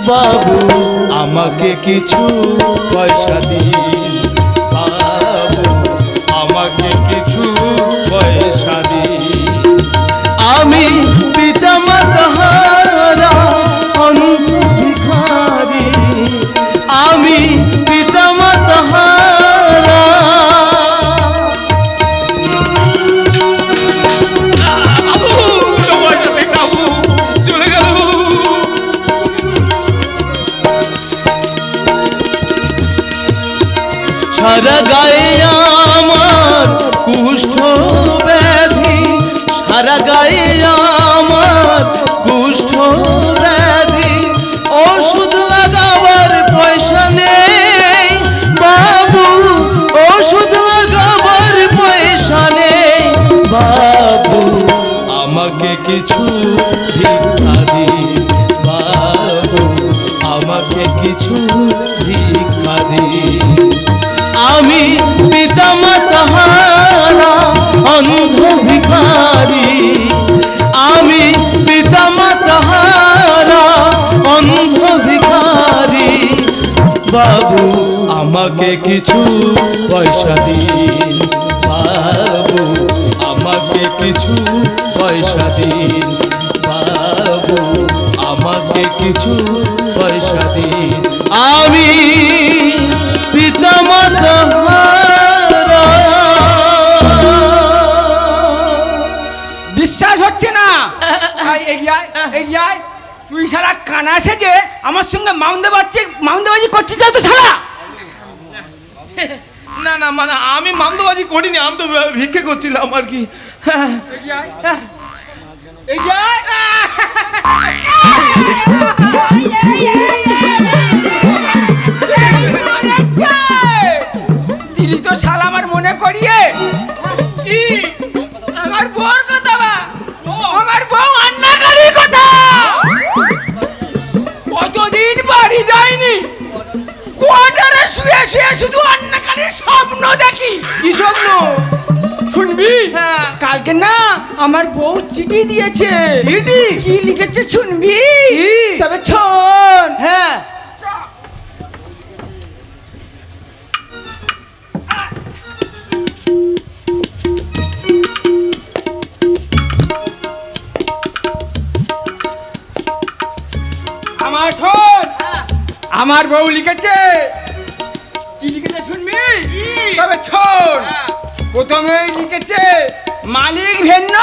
বাবু আমাকে কিছু পয়সা দিন, বাবু আমাকে কিছু পয়সা দিন। আমি পিতা মাতা হারা অন্ধ ভিখারি, আমি পিতা মাতা হারা। চলে গেল। সারা গায়ে আমার কুষ্ঠ ব্যাধি, সারা গায়ে বাবু আমাকে কিছু পয়সা দিন, বাবু আমাকে কিছু পয়সা দিন, বাবু আমাকে কিছু পয়সা দিন। আমি পিতা মাতা বিশ্বাস হচ্ছে না? এই আয় তুই সারা কানা সেজে আমার সঙ্গে মাউন্দাবাজি করছিস তো সারা। না না মানে আমি মামদোবাজি করিনি, আমি তো ভিক্ষে করছিলাম আর কি। এই যে দিলি তো শালা আমার মনে করিয়ে আমার বউর কথা, আমার বউ রান্নাকারীর কথা। কতদিন বাড়ি যায়নি, কোয়ার্টারে শুয়ে শুয়ে শুধু রান্নাকারীর স্বপ্ন দেখি। কি স্বপ্ন শুনবি? কালকে না আমার বউ চিঠি দিয়েছে। চিঠি? কি লিখেছে শুনবি? তবে শোন। হ্যাঁ আমার শোন, আমার বউ লিখেছে। কি লিখেছে শুনবি? তবে শোন। প্রথমেই লিখেছে মালিক ভিন্ন,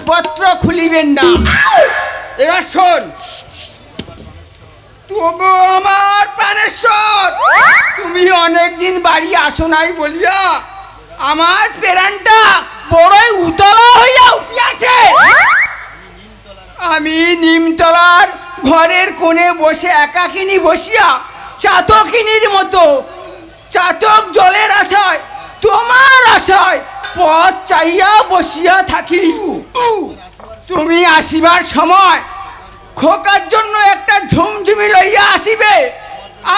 পত্র খুলিবেন না। এবার শোন, তোগো আমার প্রাণেশ্বর, তুমি অনেকদিন বাড়ি আসো নাই বলিয়া আমার প্রাণটা বড়ই উতলা হইয়া উঠিয়াছে। আমি নিমতলার ঘরের কোণে বসে একাকিনী বসিয়া চাতকিনীর মতো চাতক জলের আশায়, তোমার আশায় পথ চাইয়া বসিয়া থাকি। তুমি আসিবার সময় খোকার জন্য একটা ঝুমঝুমি লইয়া আসিবে,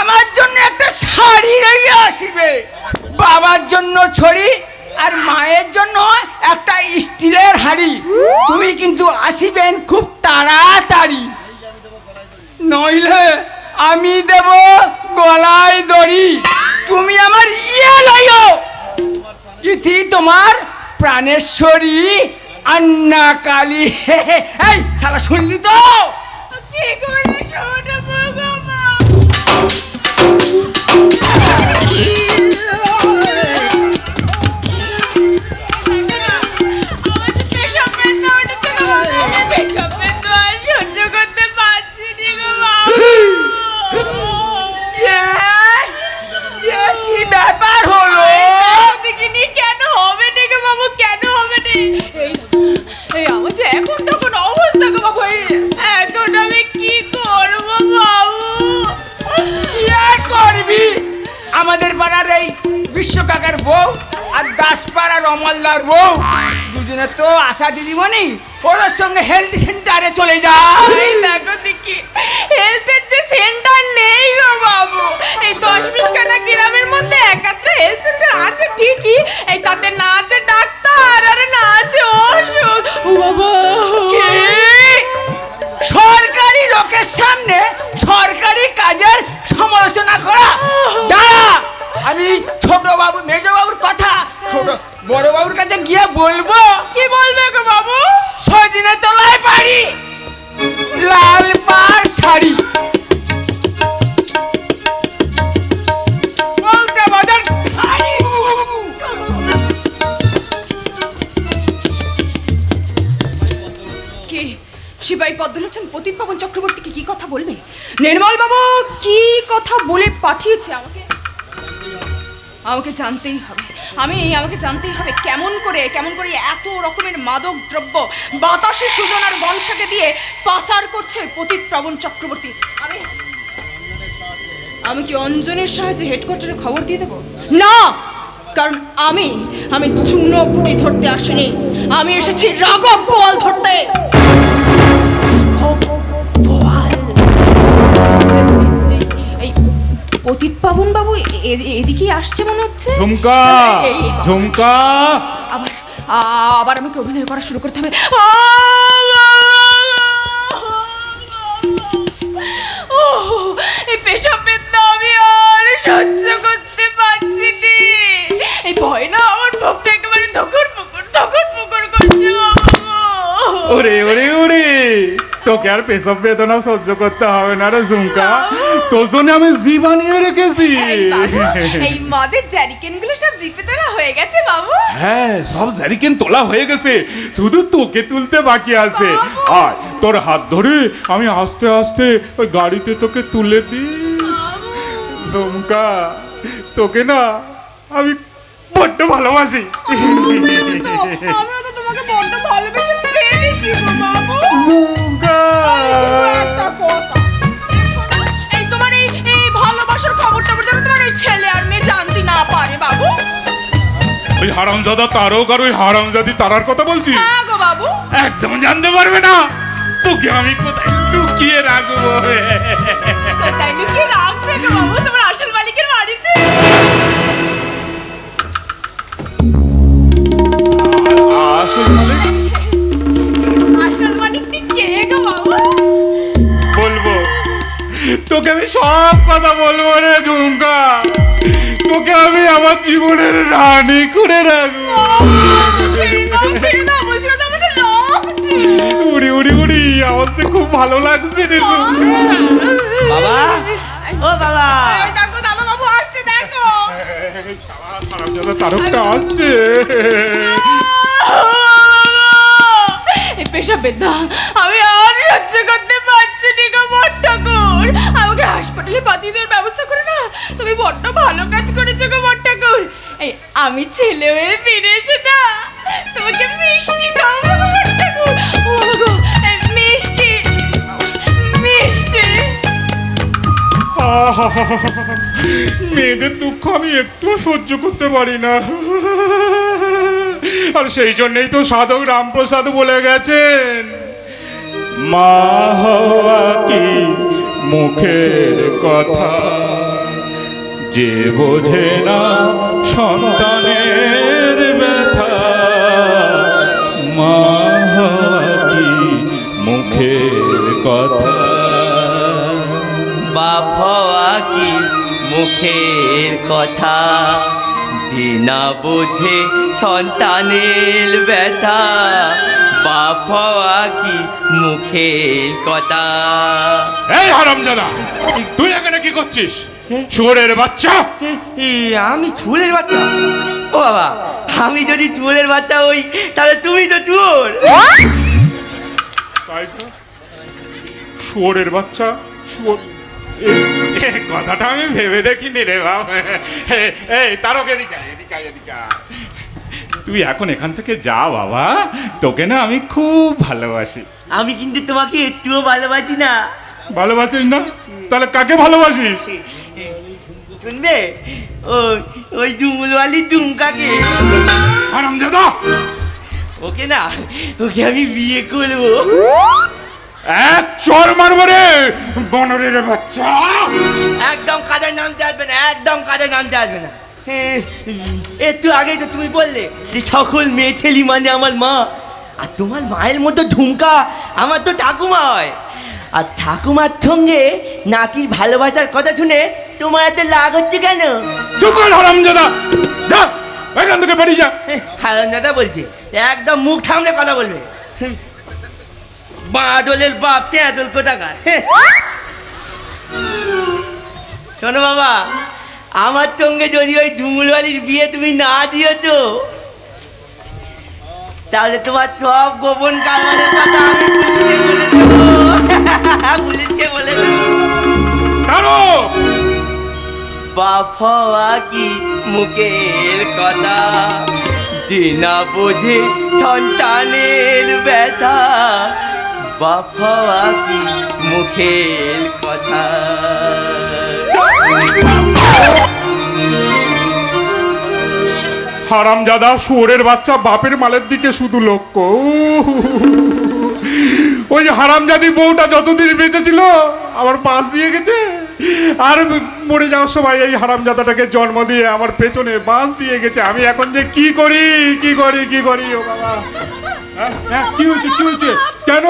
আমার জন্য একটা শাড়ি লইয়া আসিবে, বাবার জন্য ছড়ি আর মায়ের জন্য একটা স্টিলের হাড়ি। তুমি কিন্তু আসিবেন খুব তাড়াতাড়ি, নইলে আমি দেব গলায় দড়ি। তুমি আমার লইও। ইতি তোমার প্রাণেশ্বরী আন্না কালী। এই শালা শুনলি তো? কি করে শুনবো গো মা? সহ্য করতে পারছি নি গো মা। কি ব্যাপার হলো? দেখিনি কেন হবে না গো বাবু, কেন হবে না? এই আমার যে এখন তখন অবস্থা গো বাবু, এখন আমি কি করবো বাবু? করবি? আমাদের পাড়ার এই বিশ্বকাকার বউ আর দাসপাড়ার অমলদার বউ দুজনে তো আশা দিদিমণি, ওদের সঙ্গে হেলথ সেন্টারে চলে যায়। দেখো দেখি হেলথের যে সেন্টার নেই গো বাবু। এই 10-20 খানা গ্রামের মধ্যে একাত্র হেলথ সেন্টার আছে ঠিকই, এই তাতে না আছে ডাক্তার আর না আছে ওষুধ। ও বাবা, কি সরকারি লোকের সামনে সরকারি কাজের সমালোচনা করা? দাঁড়া, আমি ছোট বাবু মেজ বাবুর কথা ছোট বড় বাবুর কাছে গিয়ে বলবো। কি বলবে গো বাবু? সজিনে তলায় বাড়ি, লাল পাড় শাড়ি, বউটা বাজার শাড়ি। কি শিবাই পদ্মলোচন পতিত পাবন চক্রবর্তীকে কি কথা বলবে? নির্মল বাবু কি কথা বলে পাঠিয়েছে আমাকে? আমাকে জানতেই হবে, আমাকে জানতেই হবে কেমন করে এত রকমের মাদক দ্রব্য বাতাসে সুজন আর বংশাকে দিয়ে পাচার করছে পতিত পাবন চক্রবর্তী। আমি কি অঞ্জনের সাহায্যে হেডকোয়ার্টারে খবর দিয়ে দেবো? না, কারণ আমি চুনো পুঁটি ধরতে আসিনি, আমি এসেছি রাঘব বোয়াল ধরতে। পতিত পাবন বাবু এদিকে আসছে মনে হচ্ছে। ঝুমকা, ঝুমকা। আবার আমাকে অভিনয় করা শুরু করতে হবে। এই পেশাব বেদনা আমি আর সহ্য করতে পারছি না। এই ভয় না আমার বুকটা একেবারে ধকর পুকুর করছে বাবা গো। ওরে ওরে ওরে, তোকে আর পেশব বেদনা সহ্য করতে হবে না রে ঝুমকা, তোর জন্য আমি জি বানিয়ে রেখেছি। এই মদের জারিকেন গুলো সব জিপে তোলা হয়ে গেছে বাবু? হ্যাঁ, সব জারিকেন তোলা হয়ে গেছে, শুধু তোকে তুলতে বাকি আছে। আর তোর হাত ধরে আমি আস্তে আস্তে ওই গাড়িতে তোকে তুলে দিই। ঝুমকা, তোকে না আমি বড্ড ভালোবাসি। আমিও তো তোমাকে বড্ড ভালোবেসে ফেলেছি গো বাবু। ঝুমকা, একটা কথা, এই তোমার এই ভালোবাসার খবরটা যেন তোমার ওই ছেলে আর মেয়ে জানতে না পারে বাবু। ওই হারামজাদা তারক আর ওই হারামজাদি তারার কথা বলছি? হ্যাঁ গো বাবু। একদম জানতে পারবে না। তোকে আমি কোথায় লুকিয়ে রাখবো? কোথায় লুকিয়ে রাখবে গো বাবু? তোমার আসল মালিকের বাড়িতে। আসল মালিক? আসল মালিকটি কে গো বাবু? বলবো তোকে, আমি সব কথা বলবো রে ঝুমকা। তোকে আমি আমার জীবনের রানী করে রাখবো। ছেড়ে দাও বলছি না, আমার লাগছে। উড়ি উড়ি উড়ি, আমার তো খুব ভালো লাগছে রে ঝুমকা। বাবা, ও বাবা, দেখো দাদা বাবু আসছে, দেখো। হারামজাদা তারকটা আসছে। এই পেশা বেদনা আমি আর সহ্য করতে পারছি না গো বড়ঠাকুর। আমাকে হাসপাতালে পাঠিয়ে দেওয়ার ব্যবস্থা করে না তুমি বড্ড ভালো কাজ করেছো গো বড়ঠাকুর। এই আমি ছেলে হয়ে ফিরে এসে না তোমাকে মিষ্টি খাওয়াবো গো বড়ঠাকুর। ও গো, মিষ্টি মিষ্টি। মেয়েদের দুঃখ আমি একটু সহ্য করতে পারি না, আর সেই জন্যই তো সাধক রামপ্রসাদ বলে গেছেন, মা হওয়া কি মুখের কথা, যে বোঝে না সন্তানের ব্যথা, মা হওয়া কি মুখের কথা। বাপ হওয়া কি মুখের কথা, যে না বোঝে সন্তানের ব্যথা, বাপ হওয়া কি মুখের কথা। এই হারামজাদা, তুই এখানে কি করছিস? শুয়োরের বাচ্চা! আমি চুলের বাচ্চা? ও বাবা, আমি যদি চুলের বাচ্চা হই তাহলে তুমি তো চোর। তাই তো, শুয়োরের বাচ্চা, শুয়োর। এই কথাটা আমি ভেবে দেখিনি রে বাবা। এই তারক, এদিকে এদিকে। তুই এখন এখান থেকে যা বাবা, তোকে না আমি খুব ভালোবাসি। আমি কিন্তু তোমাকে একটুও ভালোবাসি না। ভালোবাসিস না? তাহলে কাকে ভালোবাসিস? শুনবে, ওই জুমুলওয়ালি ঝুমকাকে। হারামজাদা, ওকে না, ওকে আমি বিয়ে করবো। এক চর মারবো রে বনরের বাচ্চা। একদম কাজের নামতে আসবে না, একদম কাজের নামতে আসবে না। একটু আগেই তো তুমি বললে যে সকল মেয়ে ছেলে মানে আমার মা, আর তোমার মায়ের মতো ঝুমকা আমার তো ঠাকুমা হয়। আর ঠাকুমার সঙ্গে নাতির ভালোবাসার কথা শুনে তোমার এত রাগ হচ্ছে কেন? চুপ কর হারামজাদা, যা এখান থেকে বেরিয়ে যা। হারামজাদা বলছে, একদম মুখ সামনে কথা বলবে। বাদলের বাপ তেঁদল কোথাকার। শোনো বাবা, আমার সঙ্গে যদি ওই ঝুমুলওয়ালির বিয়ে তুমি না দিয়েছো, তাহলে তোমার সব গোপন কারবারের কথা আমি পুলিশকে বলে দেবো। পুলিশকে বলে দেবো। বাপ হওয়া কি মুখের কথা, যে না বোঝে সন্তানের ব্যথা, বাপ হওয়া কি মুখের কথা। হারামজাদা শুয়োরের বাচ্চা বাপের মালের দিকে শুধু লক্ষ্য। ওই হারামজাদি বউটা যতদিন বেঁচে ছিল আমার পাশ দিয়ে গেছে, আর মরে যাওয়ার সময় এই হারামজাদাটাকে জন্ম দিয়ে আমার পেছনে বাঁশ দিয়ে গেছে। আমি এখন যে কি করি কি করি কি করি ও বাবা। কি হয়েছে কি হয়েছে কেন?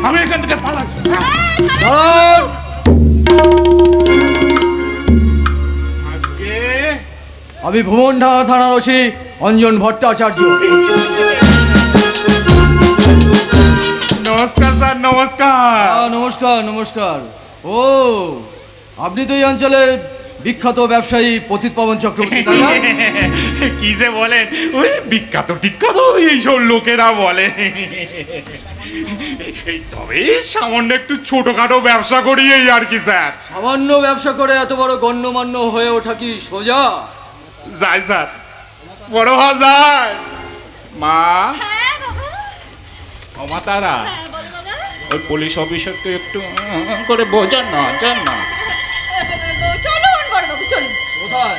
আমি এখান থেকে পালাই। দাঁড়ান। আমি ভুবনডাঙ্গা থানার ওসি অঞ্জন ভট্টাচার্য। নমস্কার স্যার, নমস্কার। নমস্কার নমস্কার। ও, আপনি তো এই অঞ্চলের বিখ্যাত ব্যবসায়ী পতিত পাবন চক্রবর্তী, তাই না? কি যে বলেন, ওই বিখ্যাত টিখ্যাত এইসব লোকেরা বলে। এই তবে সামান্য একটু ছোটখাটো ব্যবসা করি এই আর কি স্যার। সামান্য ব্যবসা করে এত বড় গণ্যমান্য হয়ে ওঠা কি সোজা? যাই স্যার, বড় হওয়া যায়। মা, ও মা তারা, ওই পুলিশ অফিসারকে একটু করে বোঝান না, জান না। চলুন বড়বাবু চলুন। কোথায়?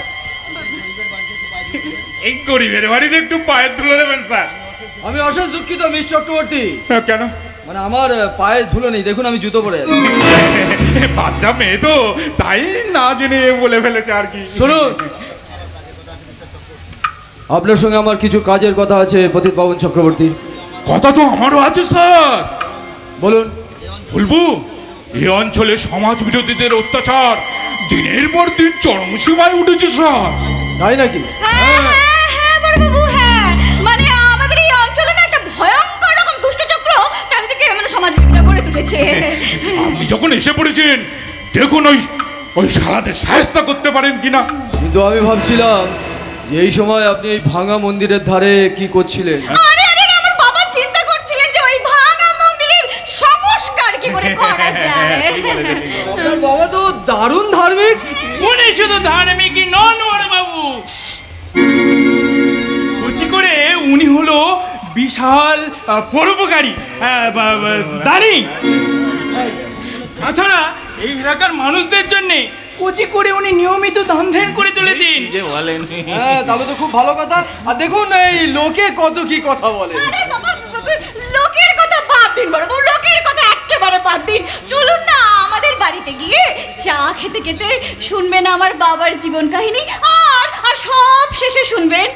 এই গরিবের বাড়িতে একটু পায়ের ধুলো দেবেন স্যার। আমি অশেষ দুঃখিত মিস চক্রবর্তী। কেন? মানে আমার পায়ে ধুলো নেই, দেখুন আমি জুতো পরে আছি। বাচ্চা মেয়ে তো, তাই না জেনে বলে ফেলেছে আর কি। শুনুন, আপনার সঙ্গে আমার কিছু কাজের কথা আছে পতিত পাবন চক্রবর্তী। কথা তো আমারও আছে স্যার। বলুন। বলবো, এই অঞ্চলে সমাজ বিরোধীদের অত্যাচার দিনের পর দিন চরম সীমায় উঠেছে স্যার। তাই নাকি? হ্যাঁ বড়বাবু, হ্যাঁ, মানে আমাদের এই অঞ্চলে না একটা ভয়ঙ্কর রকম দুষ্টচক্র চারিদিকে মানে সমাজ বিরোধীরা গড়ে তুলেছে। আপনি যখন এসে পড়েছেন, দেখুন ওই শালাদের সাহায্য করতে পারেন কিনা। কিন্তু আমি ভাবছিলাম যে এই সময় আপনি এই ভাঙা মন্দিরের ধারে কি করছিলেন? আরে আরে আমার বাবা চিন্তা করছিলেন যে ওই ভাঙা মন্দিরের সংস্কার কি করে করা যায়। আপনার বাবা তো দারুণ ধার্মিক। উনি শুধু ধার্মিকই নন বড়বাবু, কুচি করে উনি হলো বিশাল পরোপকারী দানি। তাছাড়া এই এলাকার মানুষদের জন্য কুচি করে উনি নিয়মিত দান ধ্যান করে চলেছেন। হ্যাঁ, তাহলে তো খুব ভালো কথা। আর দেখুন এই লোকে কত কি কথা বলে। আরে বাবা, লোকের কথা বাদ দিন বড়বাবু, লোকের কথা একেবারে বাদ দিন। চলুন না আমাদের বাড়িতে গিয়ে চা খেতে খেতে শুনবেন আমার বাবার জীবন কাহিনী, আর সব শেষে শুনবেন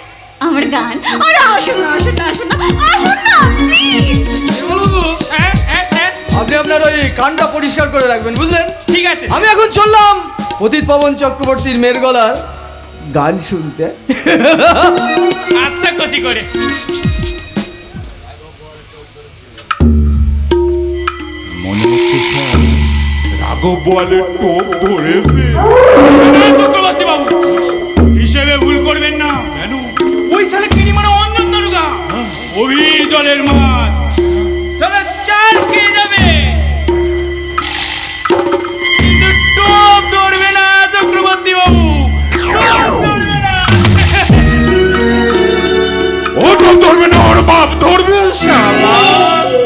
আমার গান। আরে আসুন না, আসুন না, আসুন না, আসুন না প্লিজ। আপনি আপনার ওই কানটা পরিষ্কার করে রাখবেন, বুঝলেন? ঠিক আছে, আমি এখন চললাম পতিত পাবন চক্রবর্তীর মেয়ের গলার গান শুনতে। আচ্ছা কুচি করে। মনে হচ্ছে স্যার রাঘব বোয়ালের টোপ ধরেছে। চক্রবর্তী বাবু, হিসেবে ভুল করবেন না। কেন? ওই সালে কিনি মানে অঞ্জন দারোগা, অভিজলের মাছ সারা চার খেয়ে যাবে, কিন্তু টোপ ধরবে না চক্রবর্তী বাবু, টোপ ধরবে না। ও টোপ ধরবে না, ওর বাপ ধরবে। শালা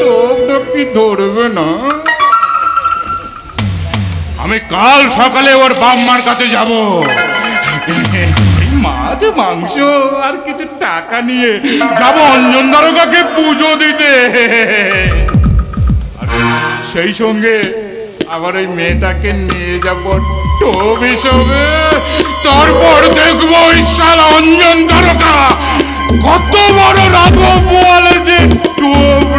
টোপ কি ধরবে না? আমি কাল সকালে ওর বাপ মার কাছে যাব, মাছ মাংস আর কিছু টাকা নিয়ে যাব অঞ্জন দারোগাকে পুজো দিতে। সেই সঙ্গে আবার ওই মেয়েটাকে নিয়ে যাব টোপ হিসেবে। তারপর দেখবো ওই শালা অঞ্জন দারোগা কত বড় রাঘব বোয়ালে যে টোপ